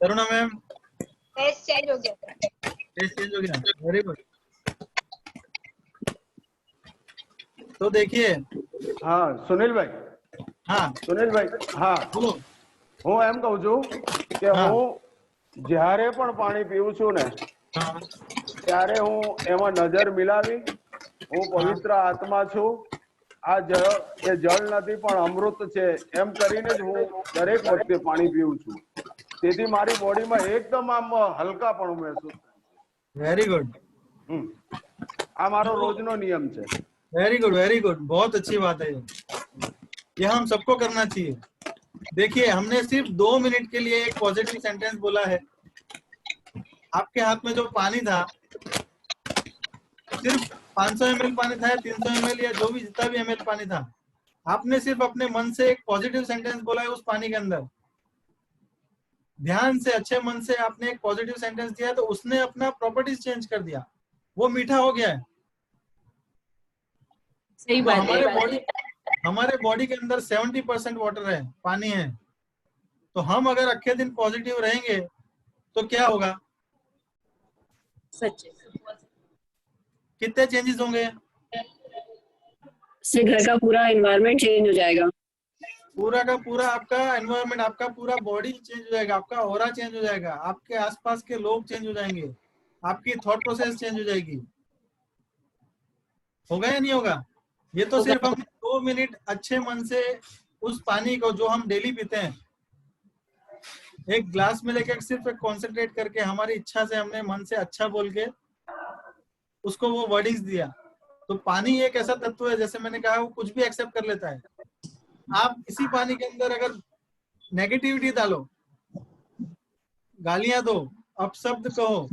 करुणा मैम टेस्ट चेंज हो गया। टेस्ट चेंज हो गया। Very good. तो देखिए હા સુનિલભાઈ हाँ સુનિલભાઈ હા बोलो। હું એમ કહું છું કે હા. હું જ્યારે પણ પાણી પીવું છું ને हाँ ત્યારે હું એમાં નજર મિલાવી હું પવિત્ર આત્મા છું. આ જળ એ જળ નથી પણ અમૃત છે એમ કરીને જ હું દરેક વખતે પાણી પીવું છું. તેથી મારી બોડીમાં એકદમ આમ હલકાપણું મહેસૂસ થાય. Very good. આ મારો રોજનો નિયમ છે. Very good, very good. बहुत अच्छी बात है ये हम सबको करना चाहिए। देखिए हमने सिर्फ 2 मिनट के लिए एक पॉजिटिव सेंटेंस बोला है। आपके हाथ में जो पानी था सिर्फ 500 ml पानी था या 300 ml या जो भी जितना भी ml पानी था, आपने सिर्फ अपने मन से एक पॉजिटिव सेंटेंस बोला है उस पानी के अंदर, ध्यान से अच्छे मन से आपने एक पॉजिटिव सेंटेंस दिया तो उसने अपना प्रॉपर्टीज चेंज कर दिया, वो मीठा हो गया है। सही तो हमारे बॉडी के अंदर 70% वाटर है, पानी है। तो हम अगर अक्खे दिन पॉजिटिव रहेंगे तो क्या होगा? सच कितने चेंजेस होंगे? से घर का पूरा एनवायरनमेंट चेंज हो जाएगा। पूरा का पूरा आपका एनवायरनमेंट, आपका पूरा बॉडी चेंज हो जाएगा, आपका ऑरा चेंज हो जाएगा, आपके आसपास के लोग चेंज हो जाएंगे, आपकी थॉट प्रोसेस चेंज हो जाएगी। होगा या नहीं होगा? ये तो सिर्फ हम 2 मिनट अच्छे मन से उस पानी को जो हम डेली पीते हैं, एक ग्लास में लेकर सिर्फ कॉन्सेंट्रेट करके हमारी इच्छा से हमने मन से अच्छा बोल के उसको वो वर्डिंग्स दिया। तो पानी एक ऐसा तत्व है, जैसे मैंने कहा, वो कुछ भी एक्सेप्ट कर लेता है। आप इसी पानी के अंदर अगर नेगेटिविटी डालो, गालियां दो, अपशब्द कहो,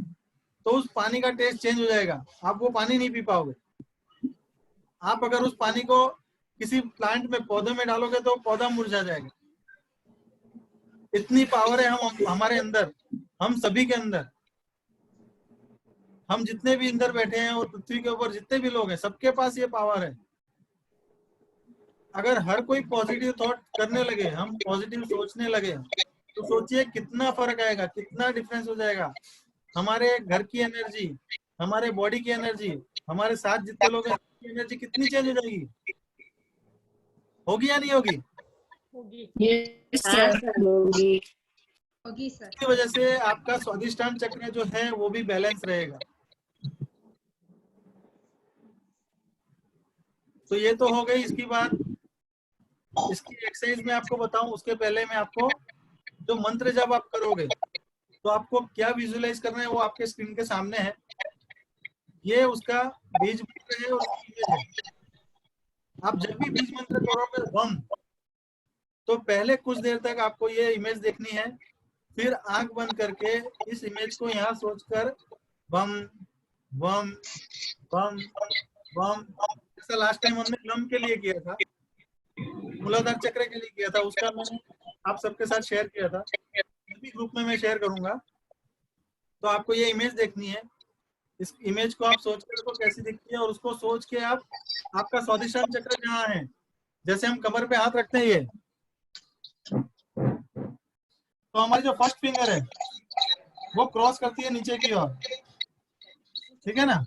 तो उस पानी का टेस्ट चेंज हो जाएगा, आप वो पानी नहीं पी पाओगे। आप अगर उस पानी को किसी प्लांट में, पौधे में डालोगे तो पौधा मुरझा जाएगा। इतनी पावर है हमारे अंदर, हम सभी के अंदर, हम जितने भी अंदर बैठे हैं और पृथ्वी के ऊपर जितने भी लोग हैं, सबके पास ये पावर है। अगर हर कोई पॉजिटिव थॉट करने लगे, हम पॉजिटिव सोचने लगे, तो सोचिए कितना फर्क आएगा, कितना डिफरेंस हो जाएगा। हमारे घर की एनर्जी, हमारे बॉडी की एनर्जी, हमारे साथ जितने लोग हैं उनकी एनर्जी कितनी चेंज हो जाएगी। होगी या नहीं होगी? होगी। होगी सर। इसकी वजह से आपका स्वादिष्टान चक्र जो है वो भी बैलेंस रहेगा। तो ये तो हो गई। इसकी बात, इसकी एक्सरसाइज में आपको बताऊं उसके पहले मैं आपको, जो मंत्र जब आप करोगे तो आपको क्या विजुअलाइज करना है वो आपके स्क्रीन के सामने है। ये उसका बीज मंत्र है और उसकी इमेज है। आप जब भी बीज मंत्र करोगे वम, तो पहले कुछ देर तक आपको ये इमेज देखनी है, फिर आंख बंद करके इस इमेज को यहाँ सोचकर वम वम वम वम, जैसा लास्ट टाइम हमने लम के लिए किया था, मूलाधार चक्र के लिए किया था, उसका मैंने आप सबके साथ शेयर किया था, सभी ग्रुप में मैं शेयर करूंगा। तो आपको ये इमेज देखनी है। इस इमेज को आप सोच कर को कैसी दिखती है, और उसको सोच के आप, आपका स्वादिष्टान चक्र जहाँ है, जैसे हम कमर पे हाथ रखते हैं ये, तो हमारी जो फर्स्ट फिंगर है वो क्रॉस करती है नीचे की ओर, ठीक है ना?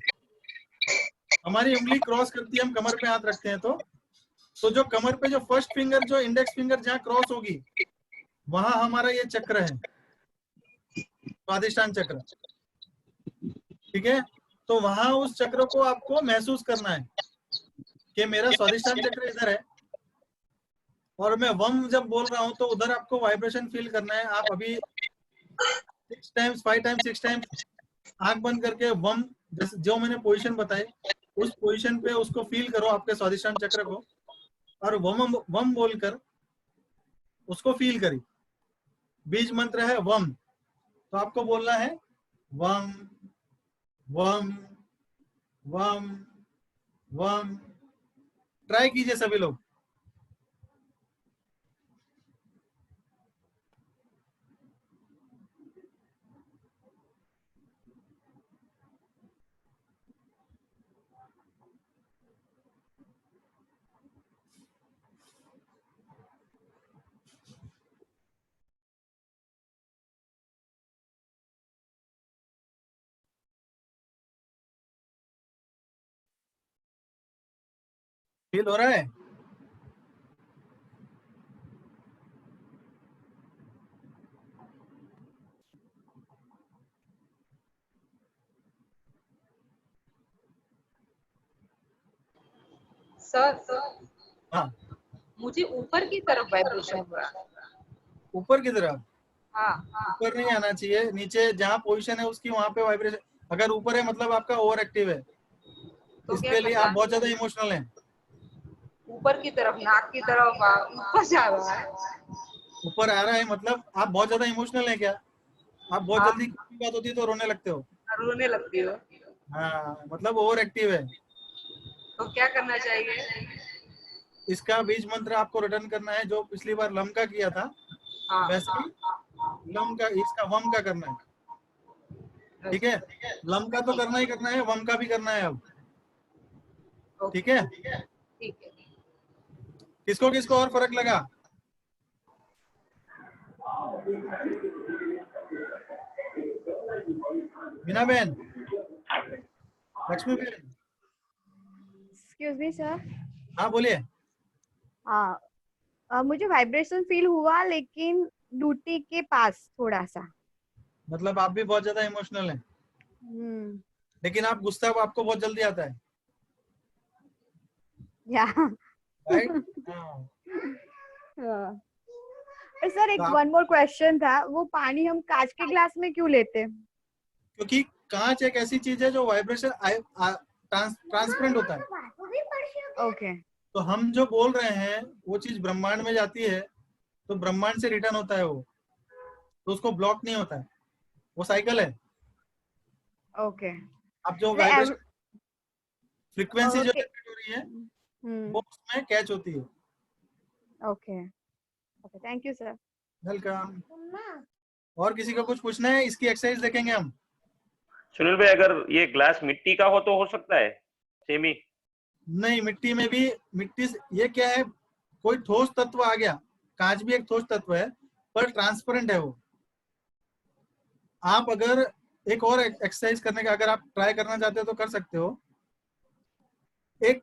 हमारी उंगली क्रॉस करती है, हम कमर पे हाथ रखते हैं तो जो कमर पे जो फर्स्ट फिंगर, जो इंडेक्स फिंगर जहाँ क्रॉस होगी, वहां हमारा ये चक्र है, स्वादिष्टान चक्र, ठीक है? तो वहां उस चक्र को आपको महसूस करना है कि मेरा स्वादिष्टान चक्र इधर है, और मैं वम जब बोल रहा हूं तो उधर आपको वाइब्रेशन फील करना है। आप अभी 6 टाइम्स 5 टाइम्स 6 टाइम्स आंख बंद करके वम, जैसे जो मैंने पोजीशन बताई उस पोजीशन पे उसको फील करो, आपके स्वादिष्टान चक्र को, और वम वम बोलकर उसको फील करी। बीज मंत्र है वम, तो आपको बोलना है वम वम वम वम। ट्राई कीजिए सभी लोग। फील हो रहा है? सर हाँ, मुझे ऊपर की तरफ वाइब्रेशन हो रहा है। ऊपर की तरफ? हाँ ऊपर नहीं आना चाहिए, नीचे जहाँ पोजीशन है उसकी वहां पे वाइब्रेशन। अगर ऊपर है मतलब आपका ओवर एक्टिव है, तो इसके लिए आप बहुत ज्यादा इमोशनल हैं। ऊपर की तरफ, नाक की तरफ ऊपर जा रहा है। ऊपर आ रहा है मतलब आप बहुत ज्यादा इमोशनल हैं क्या? आप बहुत जल्दी किसी बात होती है तो रोने लगते हो? रोने लगती हो। हाँ, मतलब ओवर एक्टिव है। तो क्या करना चाहिए? इसका बीज मंत्र आपको रिटर्न करना है, जो पिछली बार लम का किया था हाँ वैसे ही लम का, इसका वम का करना है। ठीक है, लम का तो करना ही करना है, वम का भी करना है अब। ठीक है, ठीक है। किसको किसको और फर्क लगा? मीना बहन, लक्ष्मी बहन, एक्सक्यूज मी सर। हाँ बोलिए। हाँ, मुझे वाइब्रेशन फील हुआ, लेकिन ड्यूटी के पास थोड़ा सा। मतलब आप भी बहुत ज्यादा इमोशनल हैं, लेकिन आप गुस्सा आपको बहुत जल्दी आता है, या राइट? सर एक वन मोर क्वेश्चन था, वो पानी हम कांच के ग्लास में क्यों लेते हैं? क्योंकि कांच एक ऐसी चीज है जो वाइब्रेशन ट्रांसपेरेंट होता है। ओके। तो हम जो बोल रहे हैं वो चीज ब्रह्मांड में जाती है, तो ब्रह्मांड से रिटर्न होता है वो, तो उसको ब्लॉक नहीं होता है, वो साइकिल है। ओके। अब जो वाइब्रेशन फ्रीक्वेंसी जो जनरेट हो रही है वो उसमें कैच होती है। Okay okay, thank you sir. Welcome. और किसी को कुछ पूछना है? इसकी एक्सरसाइज देखेंगे हम। सुनील भाई, अगर ये ग्लास मिट्टी का हो तो हो सकता है सेमी? नहीं, मिट्टी में भी, मिट्टी ये क्या है, कोई ठोस तत्व आ गया, कांच भी एक ठोस तत्व है पर ट्रांसपेरेंट है वो। आप अगर एक और एक्सरसाइज करने का अगर आप ट्राई करना चाहते हो तो कर सकते हो। एक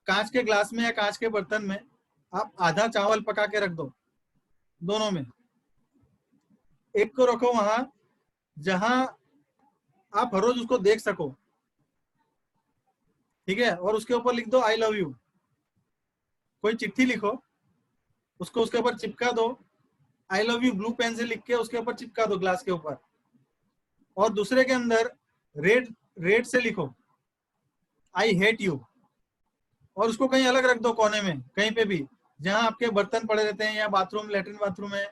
कांच के ग्लास में या कांच के बर्तन में आप आधा चावल पका के रख दो, दोनों में। एक को रखो वहां जहां आप हर रोज उसको देख सको, ठीक है, और उसके ऊपर लिख दो आई लव यू। कोई चिट्ठी लिखो, उसको उसके ऊपर चिपका दो, I love you blue pen से लिख के उसके ऊपर चिपका दो ग्लास के ऊपर। और दूसरे के अंदर रेड से लिखो आई हेट यू, और उसको कहीं अलग रख दो, कोने में कहीं पे भी जहां आपके बर्तन पड़े रहते हैं या बाथरूम, लेटरिन बाथरूम है,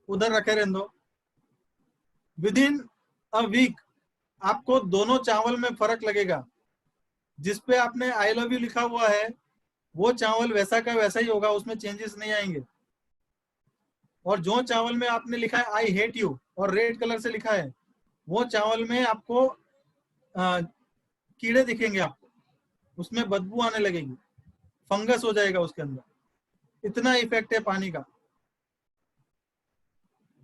उधर रखे रहने दो। विद इन अ वीक आपको दोनों चावल में फर्क लगेगा। जिसपे आपने आई लव यू लिखा हुआ है वो चावल वैसा का वैसा ही होगा, उसमें चेंजेस नहीं आएंगे। और जो चावल में आपने लिखा है आई हेट यू और रेड कलर से लिखा है, वो चावल में आपको कीड़े दिखेंगे, आपको उसमें बदबू आने लगेगी, फंगस हो जाएगा उसके अंदर। इतना इफेक्ट है पानी का।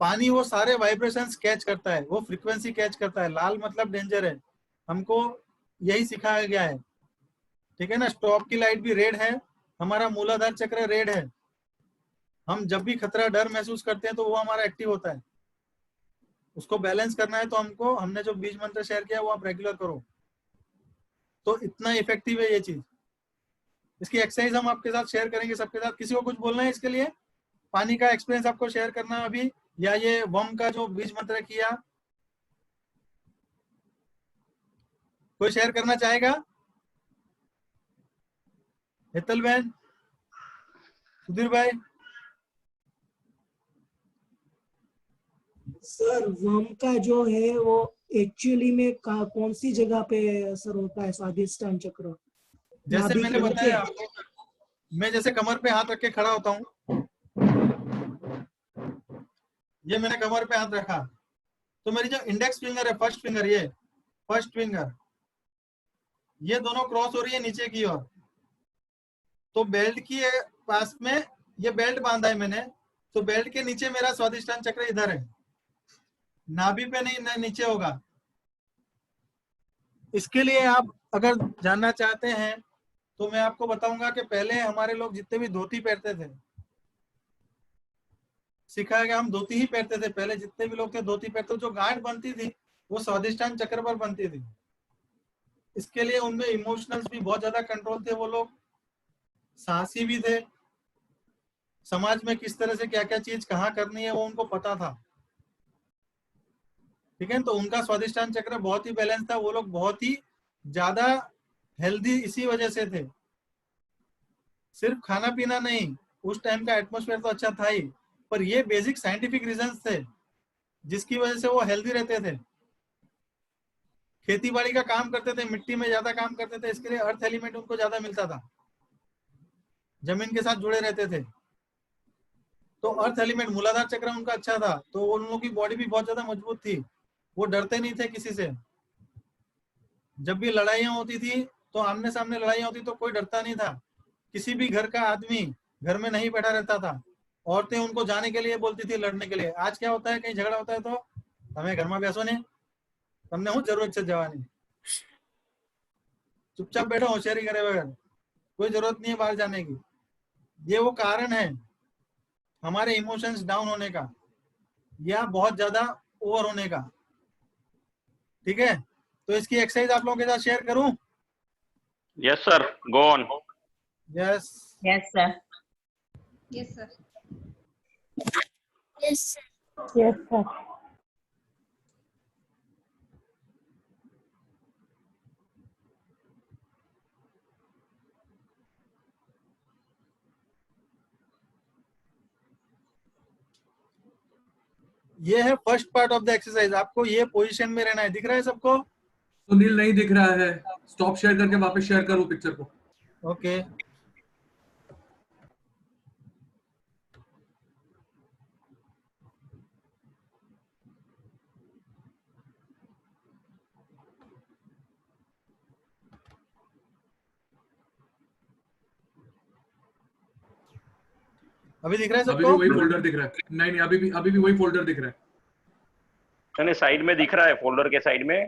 पानी वो सारे वाइब्रेशंस कैच करता है, वो फ्रीक्वेंसी कैच करता है। लाल मतलब डेंजर है, हमको यही सिखाया गया है। ठीक है ना, स्टॉप की लाइट भी रेड है, हमारा मूलाधार चक्र रेड है। हम जब भी खतरा, डर महसूस करते हैं तो वो हमारा एक्टिव होता है। उसको बैलेंस करना है तो हमने जो बीज मंत्र शेयर किया वो आप रेगुलर करो, तो इतना इफेक्टिव है ये चीज। इसकी एक्सरसाइज हम आपके साथ शेयर करेंगे सबके साथ। किसी को कुछ बोलना है इसके लिए? पानी का एक्सपीरियंस आपको शेयर करना है अभी, या ये वम का जो बीज मंत्र किया, कोई शेयर करना चाहेगा? हेतल बहन, सुधीर भाई। सर वम का जो है वो एक्चुअली में कौन सी जगह पे असर होता है? स्वादिष्टान चक्र, जैसे नाभि मैंने के बताया नीचे? आपको, मैं जैसे कमर पे हाथ रख के खड़ा होता हूँ, ये मैंने कमर पे हाथ रखा तो मेरी जो इंडेक्स फिंगर है, फर्स्ट फिंगर, ये फर्स्ट फिंगर, ये दोनों क्रॉस हो रही है नीचे की ओर। तो बेल्ट की पास में ये बेल्ट बांधा है मैंने, तो बेल्ट के नीचे मेरा स्वादिष्टान चक्र इधर है, नाभि पे नहीं, नीचे होगा। इसके लिए आप अगर जानना चाहते हैं तो मैं आपको बताऊंगा कि पहले हमारे लोग जितने भी धोती पहनते थे, सिखाया गया, हम धोती ही पहनते थे पहले, जितने भी लोग थे धोती पहनते, जो गांठ बनती थी वो स्वादिष्टान चक्र पर बनती थी। इसके लिए उनमें इमोशनल्स भी बहुत ज्यादा कंट्रोल थे, वो लोग साहसी भी थे, समाज में किस तरह से क्या क्या चीज कहाँ करनी है वो उनको पता था। ठीक है, तो उनका स्वादिष्टान चक्र बहुत ही बैलेंस था, वो लोग बहुत ही ज्यादा हेल्दी इसी वजह से थे। सिर्फ खाना पीना नहीं, उस टाइम का एटमॉस्फेयर तो अच्छा था ही, पर ये बेसिक साइंटिफिक रीजंस थे जिसकी वजह से वो हेल्दी रहते थे। खेती बाड़ी का काम करते थे, मिट्टी में ज्यादा काम करते थे, इसके लिए अर्थ एलिमेंट उनको ज्यादा मिलता था, जमीन के साथ जुड़े रहते थे। तो अर्थ एलिमेंट मूलाधार चक्र उनका अच्छा था, तो उन लोगों की बॉडी भी बहुत ज्यादा मजबूत थी, वो डरते नहीं थे किसी से। जब भी लड़ाइयाँ होती थी तो आमने सामने लड़ाइयाँ होती तो कोई डरता नहीं था। किसी भी घर का आदमी घर में नहीं बैठा रहता था, औरतें उनको जाने के लिए बोलती थी लड़ने के लिए। आज क्या होता है, कहीं झगड़ा होता है तो हमें घर में बैसो नहीं, તમને હું જરૂર છે જવાની, चुपचाप बैठो होशियारी करे बगैर, कोई जरूरत नहीं है बाहर जाने की। ये वो कारण है हमारे इमोशंस डाउन होने का या बहुत ज्यादा ओवर होने का। ठीक है, तो इसकी एक्सरसाइज आप लोगों के साथ शेयर करूं? Yes sir, go on. Yes yes sir. Yes sir. Yes. Yes, sir. ये है first part of the exercise. आपको ये पोजीशन में रहना है। दिख रहा है सबको? सुनील नहीं दिख रहा है, स्टॉप शेयर करके वापस शेयर करो पिक्चर को। ओके अभी दिख रहा है अभी सबको? भी वही फोल्डर दिख रहा है। नहीं नहीं, अभी भी वही फोल्डर दिख रहा है। नहीं, साइड में दिख रहा है, फोल्डर के साइड में।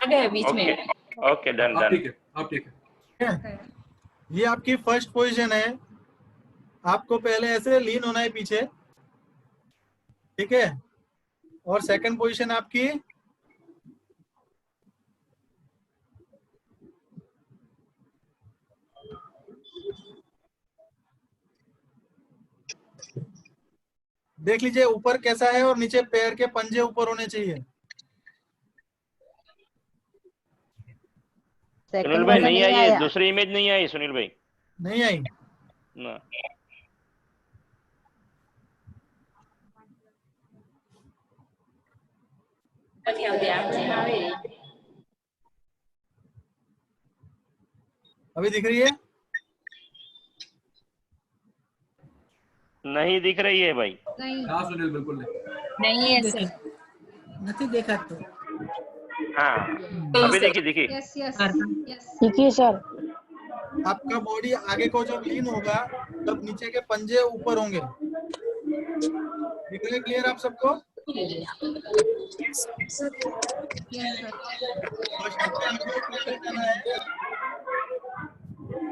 आगे बीच में। ओके डन आप डन। ठीक है, आप ठीक है। ये आपकी फर्स्ट पोजीशन है। आपको पहले ऐसे लीन होना है पीछे, ठीक है? और सेकंड पोजीशन आपकी देख लीजिए ऊपर कैसा है और नीचे पैर के पंजे ऊपर होने चाहिए। सुनील भाई नहीं आई है, दूसरी इमेज नहीं आई सुनील भाई। नहीं आई? ना। अभी दिख रही है? नहीं दिख रही है भाई। नहीं हाँ सुनील, बिल्कुल नहीं। नहीं है सर। नहीं देखा तो हाँ अभी देखी दिखी। Yes yes yes. देखिए सर। आपका बॉडी आगे को जब लीन होगा तब नीचे के पंजे ऊपर होंगे। दिख रहा है क्लियर आप सबको? Yes sir. फर्स्ट में आपको ऊपर जाना है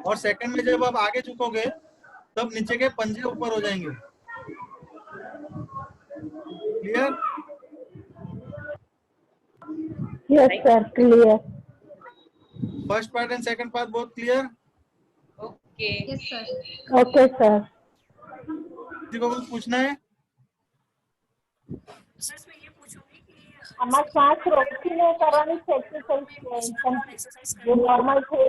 और सेकंड में जब आप आगे झुकोगे तब नीचे के पंजे ऊपर हो जाएंगे। Clear? Yes, sir. Clear. First part and second part both clear? Okay. Yes sir. Okay, sir. किसी को कुछ पूछना है? આમાં શ્વાસ રોકીને કરવાની છે એક્સરસાઇઝ જે નોર્મલ છે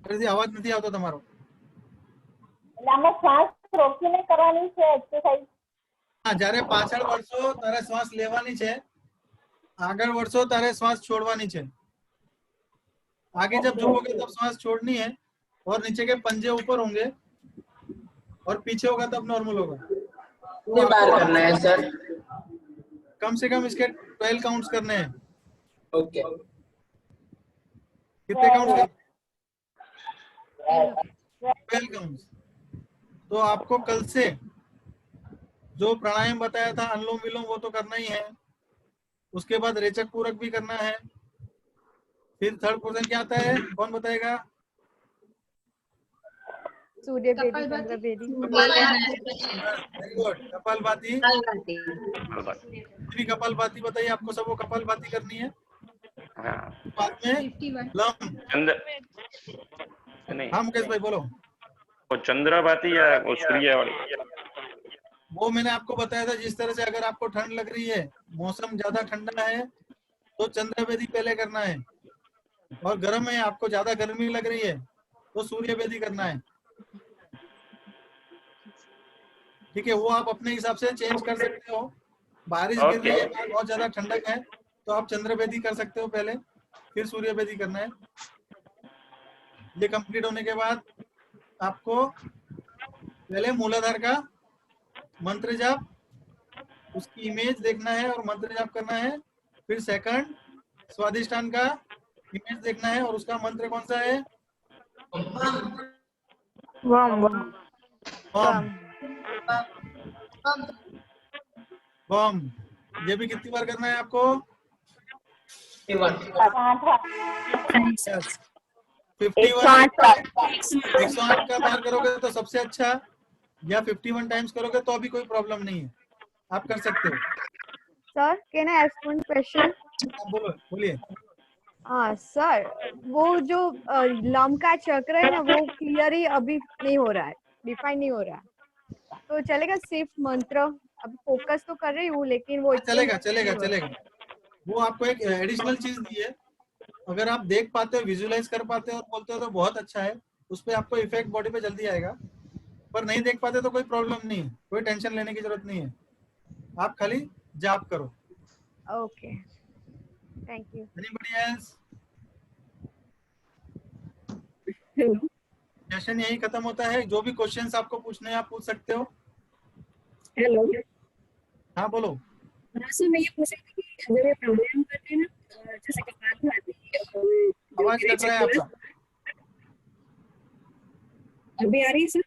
ફરીથી અવાજ નથી આવતો તમારો। એટલે આમાં શ્વાસ રોકીને કરવાની છે એક્સરસાઇઝ। હા, જ્યારે પાછળ વળશો ત્યારે શ્વાસ લેવાની છે, આગળ વળશો ત્યારે શ્વાસ छोड़वानी છે। आगे जब झुकोगे तब श्वास छोड़नी है और नीचे के पंजे ऊपर होंगे और पीछे होगा तब नॉर्मल होगा। कितने बार करना है सर? कम से कम इसके 12 काउंट्स करने हैं। ओके। कितने काउंट्स? 12 काउंट्स। तो आपको कल से जो प्राणायाम बताया था अनुलोम विलोम वो तो करना ही है, उसके बाद रेचक पूरक भी करना है। फिर थर्ड पोर्शन क्या आता है, कौन बताएगा? सूर्य बेदी कपालभाति। चंद्र बेदी वेरी गुड, कपालभाति। भी कपालभाति बताइए, आपको सबको कपालभाति करनी है। हाँ बाद में 51। लम। चंद्र नहीं, हाँ मुकेश भाई बोलो। वो चंद्रभाति या वो सूर्य वाली? वो मैंने आपको बताया था, जिस तरह से अगर आपको ठंड लग रही है, मौसम ज्यादा ठंडा है तो चंद्र बेदी पहले करना है, और गर्म है आपको ज्यादा गर्मी लग रही है तो सूर्य बेदी करना है। ठीक है, वो आप अपने हिसाब से चेंज कर सकते हो। बारिश गिर रही है, बहुत ज्यादा ठंडक है, तो आप चंद्रवेदी कर सकते हो पहले, फिर सूर्यवेदी करना है। ये कंप्लीट होने के बाद आपको पहले मूलाधार का मंत्र जाप, उसकी इमेज देखना है और मंत्र जाप करना है। फिर सेकंड स्वादिष्टान का इमेज देखना है और उसका मंत्र कौन सा है? ओम। बम। ये भी कितनी बार करना है आपको? 108 का बार करोगे तो सबसे अच्छा, या 51 टाइम्स करोगे तो अभी कोई प्रॉब्लम नहीं है, आप कर सकते हो। Sir can I ask one question? बोलो, बोलिए। हाँ सर, वो जो लम का चक्र है ना, वो क्लियर ही अभी नहीं हो रहा है, डिफाइन नहीं हो रहा है, तो चलेगा सिर्फ मंत्र? अब फोकस तो कर रही हूँ लेकिन वो चलेगा चलेगा चलेगा। वो आपको एक एडिशनल चीज दी है, अगर आप देख पाते हो, विजुअलाइज कर पाते हो और बोलते हो तो बहुत अच्छा है, उस पर आपको इफेक्ट बॉडी पे जल्दी आएगा। पर नहीं देख पाते तो कोई प्रॉब्लम नहीं है, कोई टेंशन लेने की जरूरत नहीं है, आप खाली जाप करो। Okay, thank you. Anybody else? Session यही खत्म होता है। जो भी क्वेश्चंस आपको पूछने हैं आप पूछ सकते हो। हेलो। हाँ बोलो। सर मैं ये पूछ रही थी कि अगर ये प्राणायाम करते हैं ना, जैसे कपालभाति, आवाज कट रहा है आपका। अभी आ रही है सर?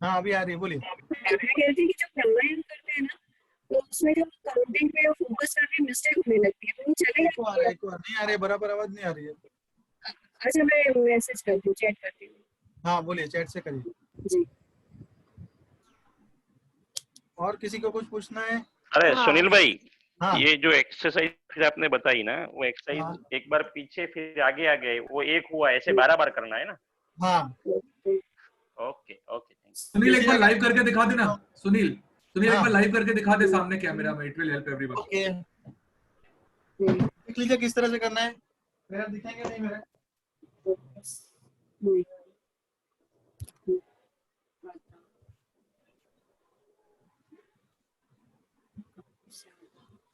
हाँ अभी आ रही है, बोलिए। मैं कह रही थी कि जब प्राणायाम करते हैं ना, तो उसमें जब काउंटिंग पे फोकस करने में मिस्टेक होने लगती है, तो वो चलेगा? एक बार नहीं आ रही है, बराबर आवाज नहीं आ रही है। अच्छा मैं मैसेज करती हूँ, चैट करती हूँ। हाँ बोलिए, चैट से करिए जी। और किसी को कुछ पूछना है? अरे सुनील भाई, हाँ। ये जो एक्सरसाइज आपने बताई ना, वो एक्सरसाइज एक बार पीछे फिर आगे आ गए, वो एक हुआ, ऐसे 12 बार करना है ना? हाँ। ओके ओके, सुनील एक बार लाइव करके दिखा देना। सुनील एक हाँ। बार लाइव करके दिखा दे सामने कैमरा में, it will help everyone. Okay, देख लीजिए किस तरह से करना है। पैर दिखेंगे नहीं मेरे?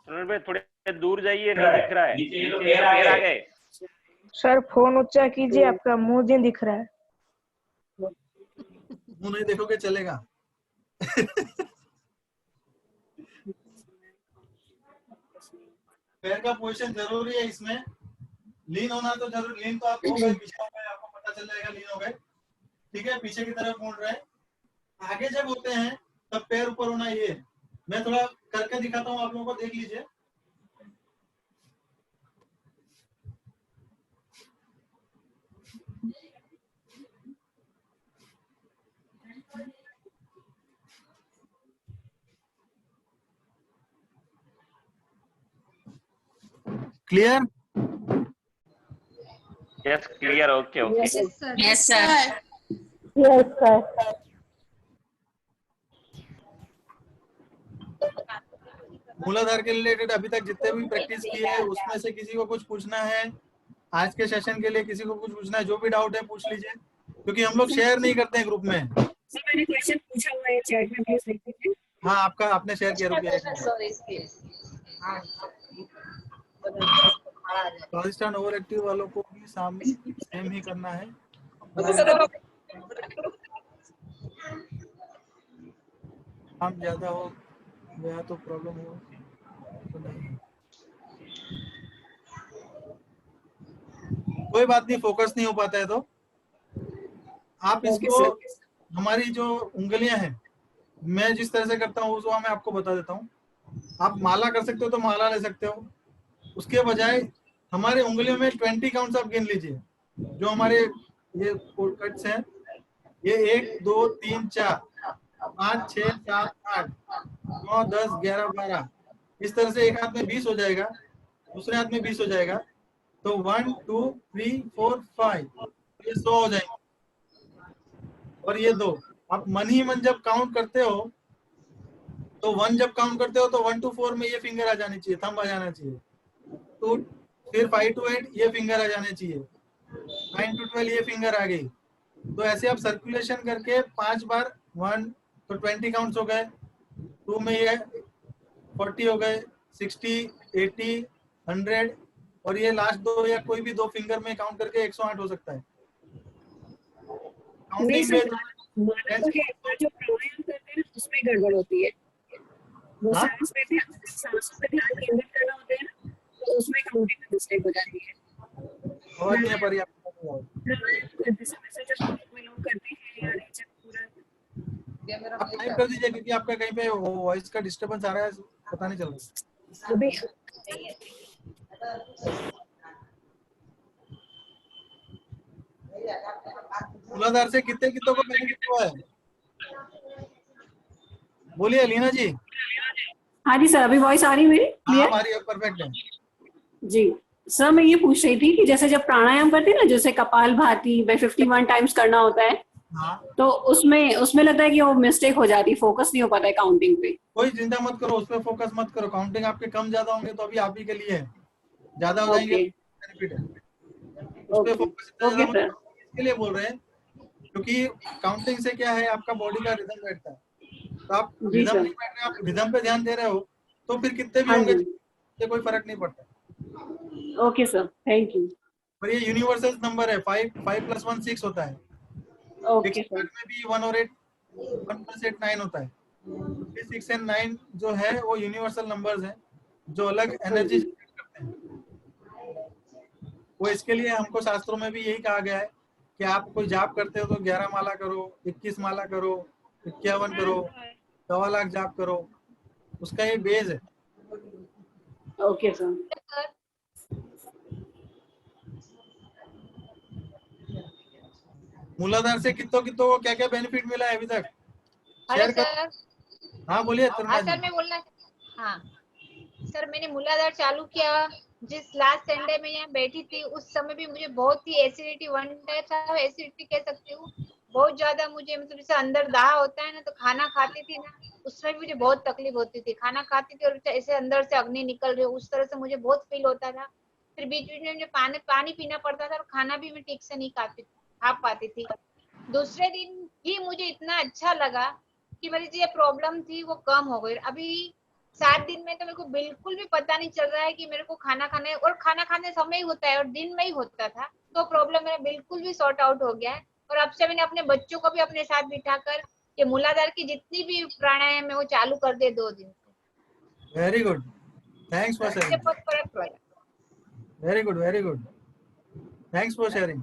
सुनील भाई थोड़े दूर जाइए, नहीं दिख रहा है, नीचे पैर आ गए। सर फोन ऊंचा कीजिए, आपका मुंह नहीं दिख रहा है। मुंह नहीं देखोगे चलेगा। पैर का पोजीशन जरूरी है इसमें। लीन होना तो जरूर, लीन तो आप हो गए, पीछे हो गए, आपको पता चल जाएगा लीन हो गए। ठीक है, पीछे की तरफ मुड़ रहे हैं। आगे जब होते हैं तब पैर ऊपर होना। ये मैं थोड़ा करके दिखाता हूँ, आप लोगों को देख लीजिए। Clear? Yes clear, okay okay. Yes sir. मूलाधार के रिलेटेड अभी तक जितने भी प्रैक्टिस की है उसमें से किसी को कुछ पूछना है? आज के सेशन के लिए किसी को कुछ पूछना है? जो भी डाउट है पूछ लीजिए, क्योंकि हम लोग शेयर नहीं करते हैं ग्रुप में। सर मैंने क्वेश्चन पूछा हुआ है, चैट में प्लीज लिख दीजिए। हाँ आपका आपने शेयर किया, रुकिए। राजस्थान ओवर एक्टिव वालों को भी सेम ही करना है। काम ज्यादा हो गया तो प्रॉब्लम हो तो नहीं, कोई बात नहीं, फोकस नहीं हो पाता है तो आप इसको, हमारी जो उंगलियां हैं, मैं जिस तरह से करता हूँ वो मैं आपको बता देता हूँ। आप माला कर सकते हो तो माला ले सकते हो, उसके बजाय हमारे उंगलियों में 20 काउंट्स आप गिन लीजिए। जो हमारे ये कट्स हैं, ये 1 2 3 4 5 6 7 8 9 10 11 12, इस तरह से एक हाथ में 20 हो जाएगा, दूसरे हाथ में 20 हो जाएगा, तो 1 2 3 4 5, ये 100 हो जाएंगे। और ये 2 आप मन ही मन जब काउंट करते हो तो 1 जब काउंट करते हो तो 1 to 4 में ये फिंगर आ जानी चाहिए, थंब आ जाना चाहिए। तो फिर 5 to 8 ये फिंगर आ जाने चाहिए, 9 to 12 ये फिंगर आ गई। तो ऐसे आप सर्कुलेशन करके 5 बार 1 तो 20 काउंट्स हो गए, 2 में ये 40 हो गए, 60, 80, 100 और ये लास्ट 2 या कोई भी 2 फिंगर में काउंट करके 108 हो सकता है। नहीं काउंटिंग सर, में माना तो है पर जो प्राणायाम करते हैं ना उसमें गड़बड़ होती है। वो हाँ? सांसों पे ध्यान केंद्रित करना होता है ना, तो उसमें काउंटिंग में मिस्टेक हो जाती है। और नहीं पर प्राणायाम करते समय से जब में लोग करते हैं या रेचक पूरा आप टाइप कर दीजिए क्योंकि आपका कहीं पे वॉइस का डिस्टरबेंस आ रहा है, पता नहीं चल रहा। अभी मूलाधार से कितने कितनों को बेनिफिट हुआ है? बोलिए लीना जी। हाँ जी सर, अभी वॉइस आ रही है मेरी? हाँ, क्लियर? हमारी परफेक्ट है जी सर, मैं ये पूछ रही थी कि जैसे जब प्राणायाम करते हैं ना, जैसे कपाल भाती 51 टाइम्स करना होता है, हाँ। तो उसमें लगता है कि वो मिस्टेक हो जाती है, फोकस नहीं हो पाता है काउंटिंग पे। कोई चिंता मत करो, उस पर फोकस मत करो। काउंटिंग आपके कम ज्यादा होंगे तो अभी आप ही के लिए है, ज्यादा हो जाएंगे बेनिफिट है। उस पर फोकस इसके लिए बोल रहे हैं क्योंकि काउंटिंग से क्या है, आपका बॉडी का रिदम बैठता है। तो आप रिदम नहीं बैठ रहे, आप रिदम पे ध्यान दे रहे हो तो फिर कितने भी होंगे ये कोई फर्क नहीं पड़ता। Okay sir, thank you. पर ये यूनिवर्सल नंबर है, 5 + 1 6 होता है। Okay sir. में भी 1 और 8 1 + 8 9 होता है। 6 और 9 जो है वो यूनिवर्सल नंबर्स हैं जो अलग एनर्जी करते हैं। वो इसके लिए हमको शास्त्रों में भी यही कहा गया है कि आप कोई जाप करते हो तो 11 माला करो, 21 माला करो, 51 करो, 1.25 लाख जाप करो, उसका ये बेस है। Okay sir. मूलाधार से कितों को क्या क्या बेनिफिट मिला है अभी तक? Hello sir. हाँ बोलिए। हाँ सर, मैं बोलना, हाँ सर, मैंने मूलाधार चालू किया, जिस लास्ट संडे में यहाँ बैठी थी उस समय भी मुझे बहुत ही एसिडिटी, 1 टाइप था एसिडिटी कह सकती हूँ, बहुत ज्यादा मुझे, मतलब जैसे अंदर दाह होता है ना, तो खाना खाती थी ना उसमें भी मुझे बहुत तकलीफ होती थी। खाना खाती थी और ऐसे अंदर से अग्नि निकल रही हो, उस तरह से मुझे बहुत फील होता था। फिर बीच बीच में मुझे पानी पीना पड़ता था और खाना भी मैं ठीक से नहीं खा पाती थी। दूसरे दिन ही मुझे इतना अच्छा लगा कि मेरी जो ये प्रॉब्लम थी वो कम हो गई। अभी 7 दिन में तो मेरे को बिल्कुल भी पता नहीं चल रहा है कि मेरे को खाना खाने, और खाना खाने समय ही होता है और दिन में ही होता था, तो प्रॉब्लम मेरा बिल्कुल भी सॉर्ट आउट हो गया है। और अब से मैंने अपने बच्चों को भी अपने साथ बिठाकर ये मूलाधार की जितनी भी प्राणायाम है वो चालू कर दे 2 दिन से। Very good, thanks for sharing. बहुत फर्क पड़ा। Very good, very good, thanks for sharing.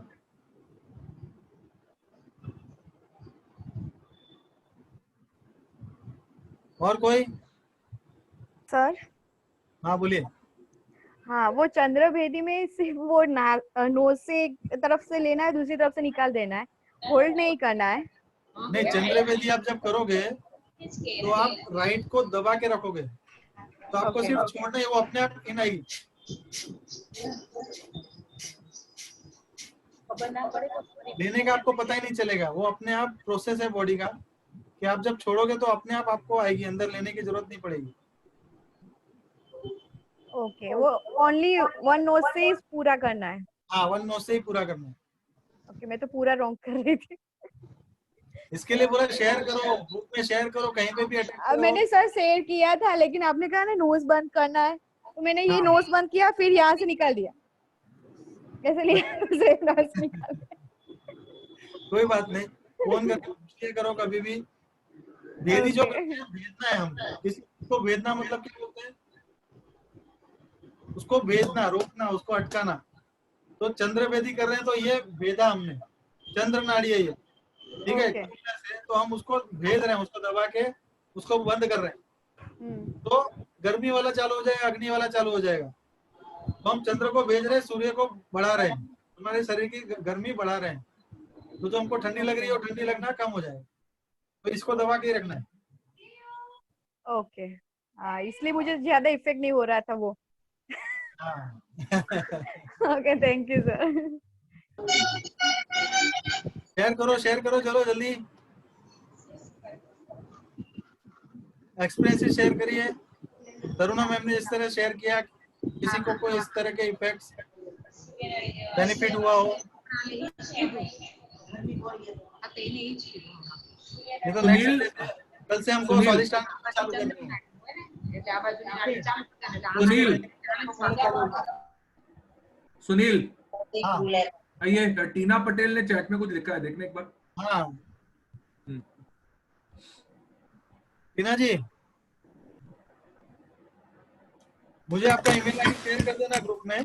और कोई? सर हाँ बोलिए। हाँ, वो चंद्रभेदी में सिर्फ वो नोज से एक तरफ से लेना है, दूसरी तरफ से निकाल देना है, होल्ड नहीं करना है। नहीं, चंद्रभेदी आप जब करोगे तो आप राइट को दबा के रखोगे, तो आपको सिर्फ छोड़ना है, वो अपने आप इन आएगी। लेने का आपको पता ही नहीं चलेगा, वो अपने आप प्रोसेस है बॉडी का कि आप जब छोड़ोगे तो अपने आप आपको आएगी, अंदर लेने की जरूरत नहीं पड़ेगी। ओके, वो ओनली 1 नोज से ही पूरा करना है। हाँ, 1 नोज से ही पूरा करना है। ओके, मैं तो पूरा रॉन्ग कर रही थी। इसके लिए पूरा शेयर करो, ग्रुप में शेयर करो, कहीं पे भी अटैक करो। मैंने सर शेयर किया था, लेकिन आपने कहा ना नोज बंद करना है, तो मैंने ये नोज बंद किया, फिर यहाँ से निकाल दिया, कैसे नोज निकाल दिया। कोई बात नहीं, फोन करके पूछिए करो कभी भी। भेदी जो भेजना है, हम किसी को भेजना मतलब क्या बोलते हैं, उसको भेजना, रोकना, उसको अटकाना। तो चंद्रभेदी कर रहे हैं तो ये भेदा हमने, चंद्र नाड़ी है ये, ठीक है। तो हम उसको भेद रहे हैं, उसको दबा के उसको बंद कर रहे हैं, तो गर्मी वाला चालू हो जाएगा, अग्नि वाला चालू हो जाएगा। तो हम चंद्र को भेज रहे हैं, सूर्य को बढ़ा रहे हैं, हमारे शरीर की गर्मी बढ़ा रहे हैं। तो जो हमको ठंडी लग रही है वो ठंडी लगना कम हो जाएगा, तो इसको दबा के ही रखना है। ओके, हाँ, इसलिए मुझे ज्यादा इफेक्ट नहीं हो रहा था वो। Okay, thank you sir. Share करो, चलो जल्दी एक्सपीरियंस शेयर करिए। तरुणा मैम ने इस तरह शेयर किया, किसी को कोई इस तरह के इफेक्ट्स बेनिफिट हुआ हो। ये तो कल से हमको सुनील। स्वादिष्टान करना चालू करना है। सुनील हाँ ये टीना पटेल ने चैट में कुछ लिखा है, देखने एक बार। हाँ टीना जी, मुझे आपका ईमेल आईडी शेयर कर देना ग्रुप में।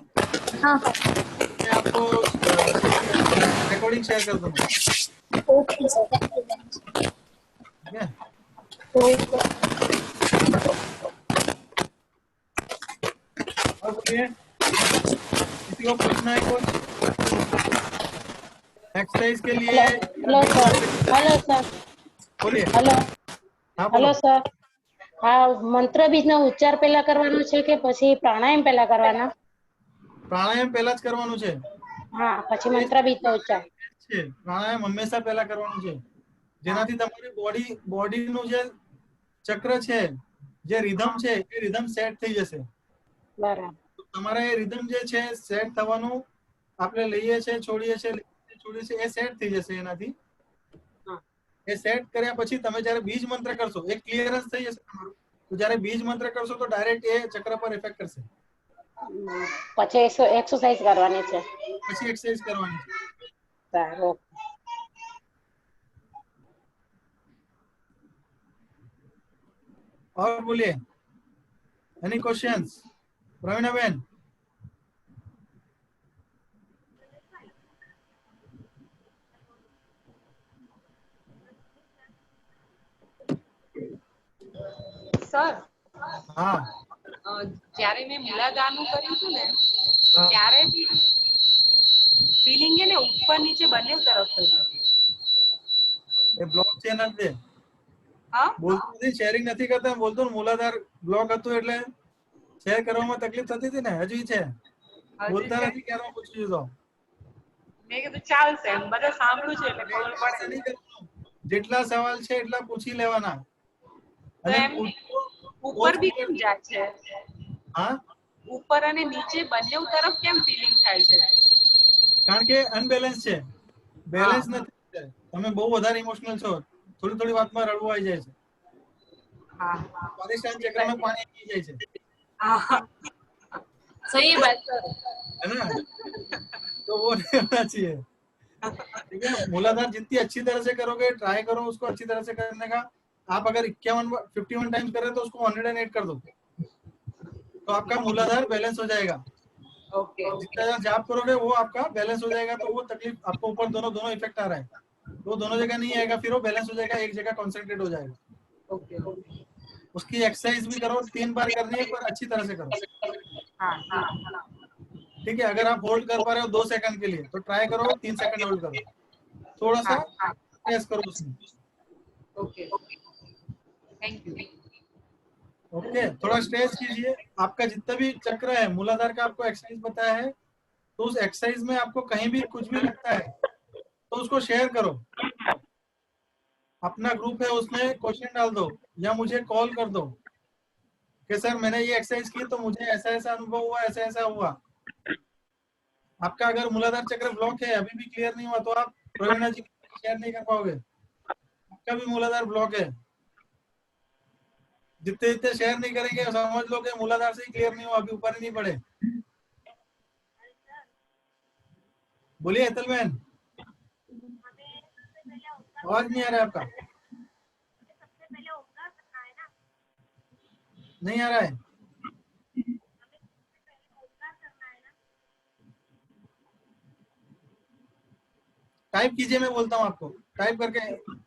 हाँ मैं आपको रिकॉर्डिंग शेयर कर दूंगा। ओके सर, ठीक है? और बोलिए, किसी को पूछना है कुछ एक्सरसाइज के लिए? हेलो सर, हेलो सर, બોલીએ हेलो હા हेलो બોલો સર. હા, મંત્ર બીજનો ઉચ્ચાર પહેલા કરવાનો છે કે પછી પ્રાણાયામ પહેલા કરવાના? પ્રાણાયામ પહેલા જ કરવાનું છે. હા, પછી મંત્ર બીજનો ઉચ્ચાર. છે પ્રાણાયામ હંમેશા પહેલા કરવાનું છે, જેનાથી તમારી બોડીનું જે ચક્ર છે, જે રિધમ છે એ રિધમ સેટ થઈ જશે. બરાબર. તમારે એ રિધમ જે છે સેટ થવાનું, આપણે લઈએ છે છોડીએ છે એ સેટ થઈ જશે એનાથી. એ સેટ કર્યા પછી તમે જ્યારે બીજ મંત્ર કરશો, એક ક્લિયરન્સ થઈ જશે તમારું, તો જ્યારે બીજ મંત્ર કરશો તો ડાયરેક્ટ એ ચક્ર પર ઇફેક્ટ કરશે. પછી એક્સરસાઇઝ કરવાની છે. પછી એક્સરસાઇઝ કરવાની છે. સારું. और बोलिए, एनी क्वेश्चंस? प्रवीणा बेन, સર हाँ જ્યારે મેં મૂલાધારનું કર્યું હતું ને ત્યારે બી ફીલિંગ છે ને ઉપર નીચે બંને તરફ થતી હતી. એ બ્લોક ચેનલ છે. હા બોલતો નથી, શેરિંગ નથી કરતા. બોલતો ને મૂલાધાર બ્લોક હતું એટલે શેર કરવામાં તકલીફ થતી હતી ને, હજુ છે. બોલતા નથી, ક્યારે પૂછ્યું તો મેં કીધું ચાલશે એમ, બધા સાંભળ્યું છે એટલે ખબર પડે. જેટલા સવાલ છે એટલા પૂછી લેવાના. તો એમ ઉપર બી કેમ જાય છે? હા, ઉપર અને નીચે બંને તરફ કેમ ફીલિંગ થાય છે? કારણ કે અનબેલેન્સ છે, બેલેન્સ નથી. તમે બહુ વધારે ઇમોશનલ છો, થોડી થોડી વાતમાં રડવું આવી જાય છે. હા, સ્વાદિષ્ટાન ચક્રમાં પાણી આવી જાય છે, सही बात सर. है ना? तो वो नहीं होना चाहिए. ठीक है, मूलाधार जितनी अच्छी तरह से करोगे, ट्राई करो उसको अच्छी तरह से करने का. आप अगर 51 टाइम्स कर रहे तो उसको 108 कर दो, तो आपका मूलाधार बैलेंस हो जाएगा. ओके. जितना ज्यादा जाप करोगे वो आपका बैलेंस हो जाएगा. तो वो तकलीफ आपको ऊपर दोनों इफेक्ट आ रहा है, वो दोनों जगह नहीं आएगा, फिर वो बैलेंस हो जाएगा, एक जगह कॉन्सेंट्रेट हो जाएगा. ओके. उसकी एक्सरसाइज भी करो, 3 बार करनी है, पर अच्छी तरह से करो. हाँ हाँ. ठीक है, अगर आप होल्ड कर पा रहे हो 2 सेकंड के लिए तो ट्राई करो 3 सेकंड होल्ड करो, थोड़ा सा प्रेस करो उसमें. Okay, thank you. ओके, थोड़ा स्ट्रेच कीजिए. आपका जितना भी चक्र है मूलाधार का आपको एक्सरसाइज बताया है, तो उस एक्सरसाइज में आपको कहीं भी कुछ भी लगता है तो उसको शेयर करो. अपना ग्रुप है उसमें क्वेश्चन डाल दो या मुझे कॉल कर दो कि सर मैंने ये एक्सरसाइज की तो मुझे ऐसा ऐसा अनुभव हुआ, ऐसा ऐसा हुआ. आपका अगर मूलाधार चक्र ब्लॉक है, अभी भी क्लियर नहीं हुआ, तो आप प्रवीणा जी शेयर नहीं कर पाओगे. आपका भी मूलाधार ब्लॉक है. जितने जितने शेयर नहीं करेंगे समझ लो कि मूलाधार से ही क्लियर नहीं हुआ, अभी ऊपर ही नहीं बढ़े. बोलिए अतल बहन, आवाज नहीं आ रहा है आपका. नहीं आ रहा है. टाइप कीजिए, मैं बोलता हूँ आपको. टाइप करके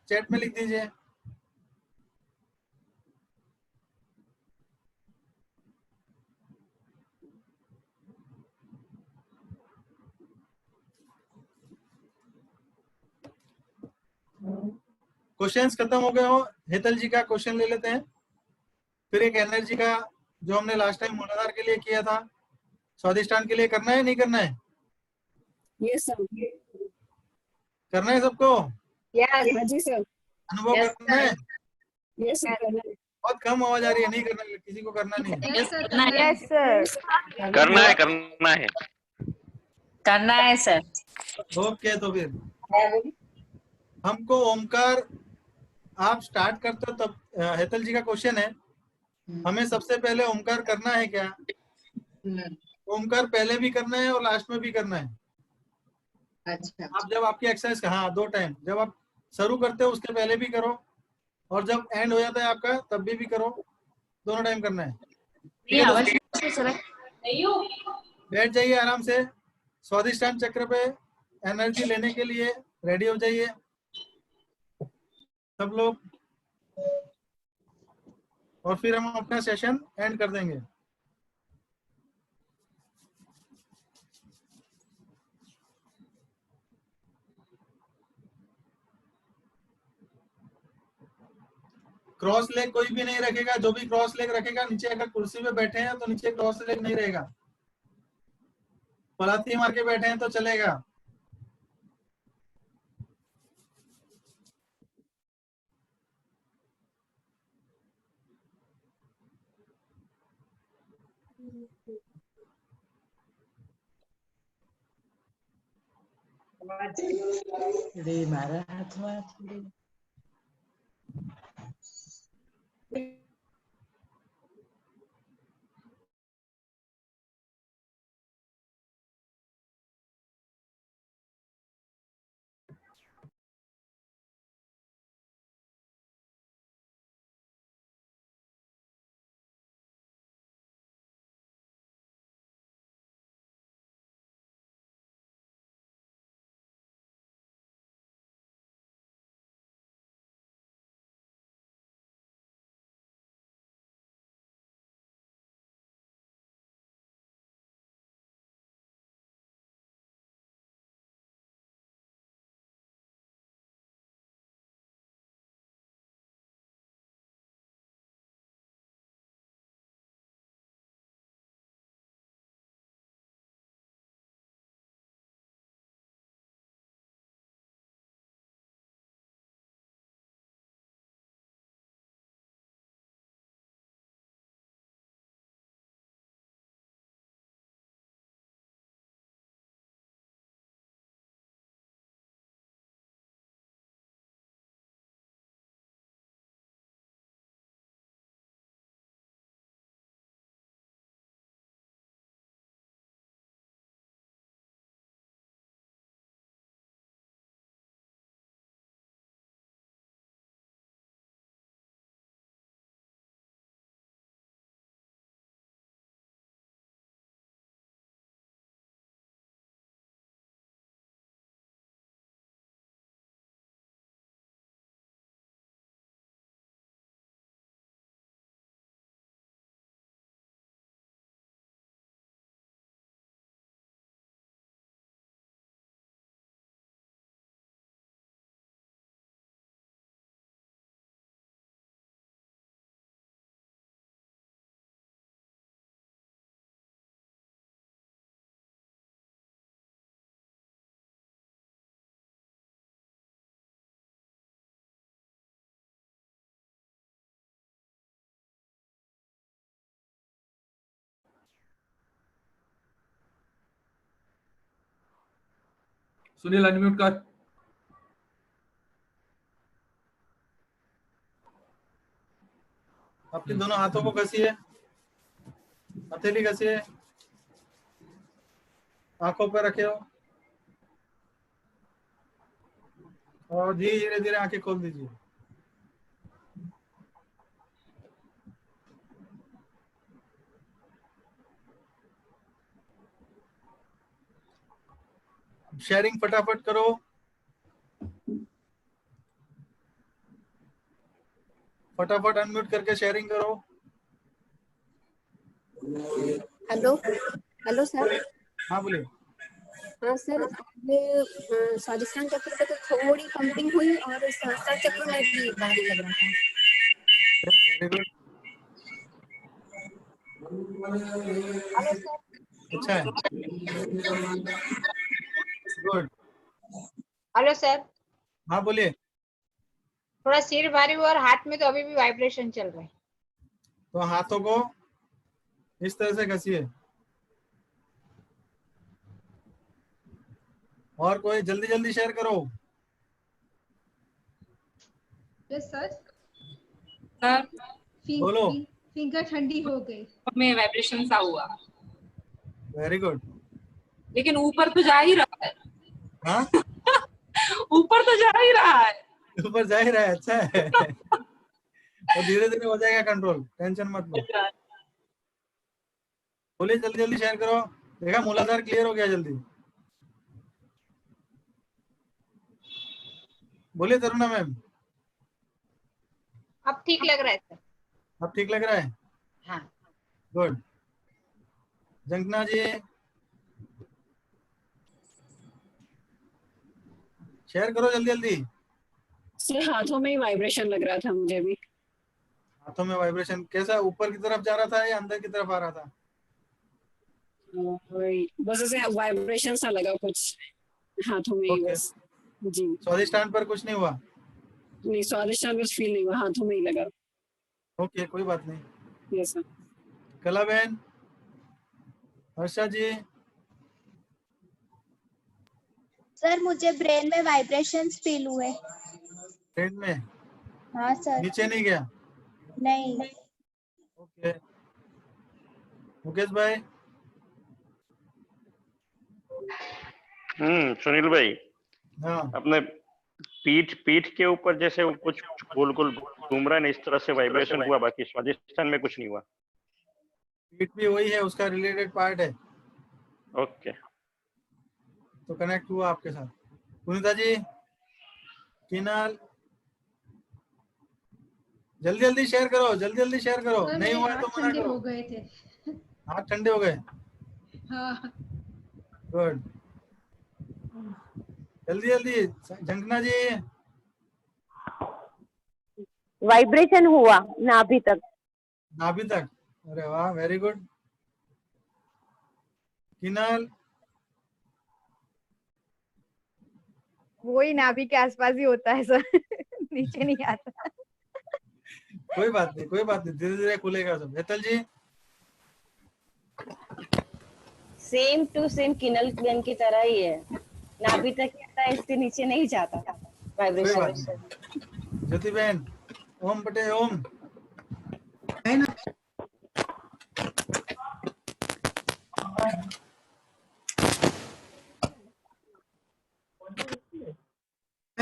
चैट में लिख दीजिए. क्वेश्चंस खत्म हो गए हो, हेतल जी का क्वेश्चन ले लेते हैं. फिर एक एनर्जी का जो हमने लास्ट टाइम मूलाधार के लिए किया था, स्वादिष्टान के लिए करना है नहीं करना है? Yes sir. करना है सबको? हाँ जी सर. अनुभव करना है? Yes sir. बहुत कम आवाज आ रही है. नहीं करना है, किसी को करना नहीं है. Yes sir. करना है करना है करना है सर. ओके, तो फिर हमको ओमकार आप स्टार्ट करते हो तब हेतल जी का क्वेश्चन है, हमें सबसे पहले ओमकार करना है क्या? ओमकार पहले भी करना है और लास्ट में भी करना है। अच्छा आप जब आपकी एक्सरसाइज, हाँ 2 टाइम, जब आप शुरू करते हो उसके पहले भी करो और जब एंड हो जाता है आपका तब भी करो, दोनों टाइम करना है। ठीक है दोस्तों? बैठ जाइए आराम से, स्वादिष्टान चक्र पे एनर्जी लेने के लिए रेडी हो जाइए सब लोग, और फिर हम अपना सेशन एंड कर देंगे। क्रॉस लेग कोई भी नहीं रखेगा, जो भी क्रॉस लेग रखेगा नीचे, अगर कुर्सी पे बैठे हैं तो नीचे क्रॉस लेग नहीं रहेगा, पलाथी मार के बैठे हैं तो चलेगा। મારા હાથમાં થોડી सुनील अनम्यूट कर। अपने दोनों हाथों को घसीए, हथेली घसीए, आंखों पर रखे हो और धीरे धीरे आंखें खोल दीजिए। शेयरिंग फटाफट करो। फटाफट अनम्यूट करके शेयरिंग करो। Hello hello sir. हाँ बोलिए। हाँ सर, ये स्वादिष्टान चक्र पे तो थोड़ी पंपिंग हुई और सहस्त्र चक्र में भी भारी लग रहा था। Very good, hello sir. अच्छा है, गुड। Hello sir. हाँ बोलिए। थोड़ा सिर भारी हुआ और हाथ में तो अभी भी वाइब्रेशन चल रहा है। तो हाथों को इस तरह से घसीए। और कोई जल्दी जल्दी शेयर करो। Yes sir. सर बोलो। फिंगर ठंडी हो गई। में वाइब्रेशन सा हुआ, वेरी गुड। लेकिन ऊपर तो जा ही रहा है। हाँ ऊपर तो जा ही रहा है। ऊपर जा ही रहा है, अच्छा है। और धीरे धीरे हो जाएगा कंट्रोल, टेंशन मत लो। बोलिए जल्दी जल्दी शेयर करो। देखा मूलाधार क्लियर हो गया जल्दी। बोलिए तरुणा मैम। अब ठीक लग रहा है सर। अब ठीक लग रहा है? हाँ। गुड। जंकना जी शेयर करो जल्दी जल्दी। सर हाथों में ही वाइब्रेशन लग रहा था मुझे भी। हाथों में वाइब्रेशन कैसा, ऊपर की तरफ जा रहा था या अंदर की तरफ आ रहा था? बस ऐसे वाइब्रेशन सा लगा कुछ हाथों में ही Okay. बस। जी स्वादिष्टान पर कुछ नहीं हुआ? नहीं, स्वादिष्टान कुछ फील नहीं हुआ, हाथों में ही लगा। ओके कोई बात नहीं। Yes sir. कला बहन, हर्षा जी। सर मुझे ब्रेन में वाइब्रेशंस फील हुए। ब्रेन में? हाँ सर। नीचे नहीं गया? नहीं। ओके। मुकेश भाई। सुनील भाई। हाँ। अपने पीठ के ऊपर जैसे वो कुछ गोल गोल घूम रहा है ना, इस तरह से वाइब्रेशन हुआ, बाकी स्वादिष्टान में कुछ नहीं हुआ। पीठ भी वही है, उसका रिलेटेड पार्ट है। ओके। तो कनेक्ट हुआ आपके साथ। पुनीता जी, किनाल, जल्दी जल्दी शेयर करो, जल्दी जल्दी शेयर करो। सर नहीं मेरे हुआ है हाथ तो मना ठंडे करो। हो गए थे। हाथ ठंडे हो गए? हाँ। गुड। जल्दी जल्दी झंकना जी। वाइब्रेशन हुआ नाभि तक। नाभि तक? अरे वाह, वेरी गुड। किनाल। वही नाभि के आसपास ही होता है सर। नीचे नहीं आता। कोई बात नहीं, कोई बात नहीं, धीरे धीरे खुलेगा सब। हेतल जी। सेम टू सेम किनल गन की तरह ही है, नाभि तक आता है, इसके नीचे नहीं जाता कोई बात वाइब्रेशन। नहीं। ज्योति बहन, ओम पटे ओम। કઈ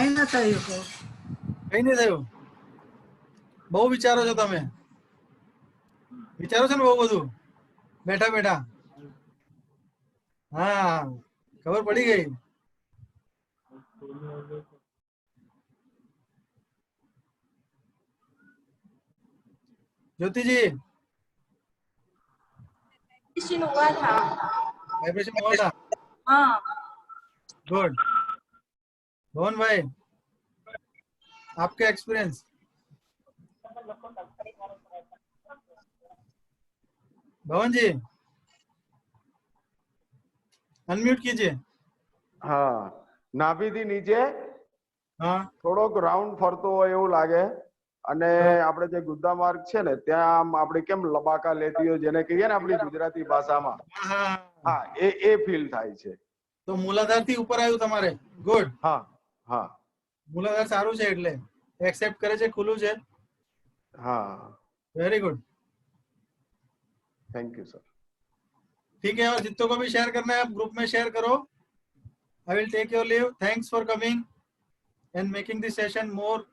ના થયું તો. કઈ નહીં થયું? બહુ વિચારો છો તમે? વિચારો છો ને બહુ બધું બેઠા બેઠા? હા, ખબર પડી ગઈ? ज्योति जी, हुआ था। वाइब्रेशन हुआ था? हाँ। गुड। भवन भाई, आपके एक्सपीरियंस? भवन जी अनम्यूट कीजिए। હા, નાભીથી નીચે હા થોડોક રાઉન્ડ ફરતો હોય એવું લાગે, અને આપણે જે ગુદ્દા માર્ગ છે ને ત્યાં આમ આપણે કેમ લબાકા લેતી હોય જેને કહીએ ને આપણી ગુજરાતી ભાષામાં, હા એ ફીલ થાય છે. તો મૂલાધાર થી ઉપર આવ્યું તમારે? ગુડ. હા હા, મૂલાધાર સારું છે એટલે એક્સેપ્ટ કરે છે, ખુલ્લું છે. હા, very good, thank you sir. ठीक है। और जितनों को भी शेयर करना है आप ग्रुप में शेयर करो। I will take your leave. Thanks for coming and making this session more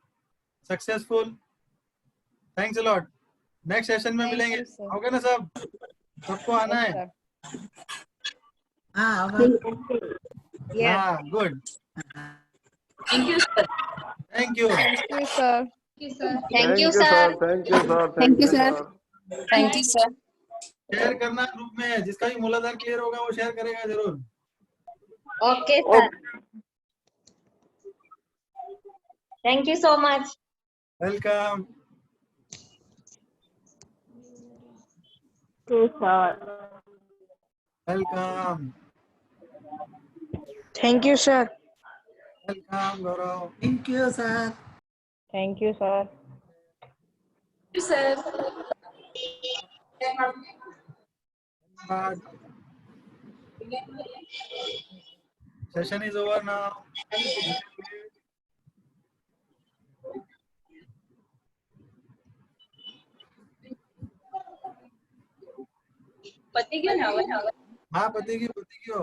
successful. Thanks a lot. Next session में मिलेंगे, ओके ना सब? सबको आना है? हाँ हाँ, good. Thank you sir. Thank you. Thank you sir. Thank you sir, thank you sir, thank you sir, thank you sir. Share करना ग्रुप में, जिसका भी मूलाधार क्लियर होगा वो शेयर करेगा जरूर। Okay sir, thank you so much. Welcome. Welcome. Thank you sir. Welcome Gaurav. Thank you sir. Thank you sir. Sir Session is over now. પતી ગયો ને હવે हाँ पति की हो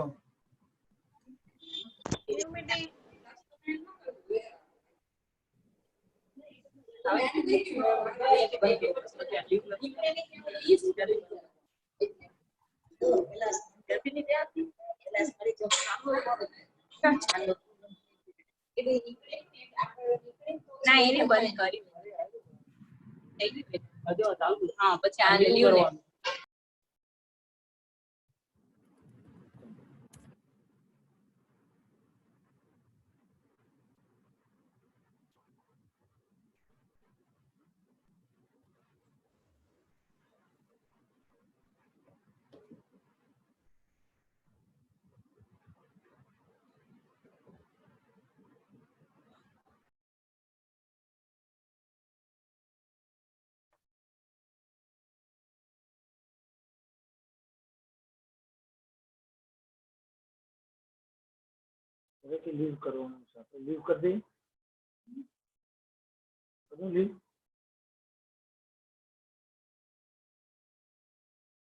ના એને બંધ કરી હા પછી આ લ્યો ને लीव करो लीव कर दी लीव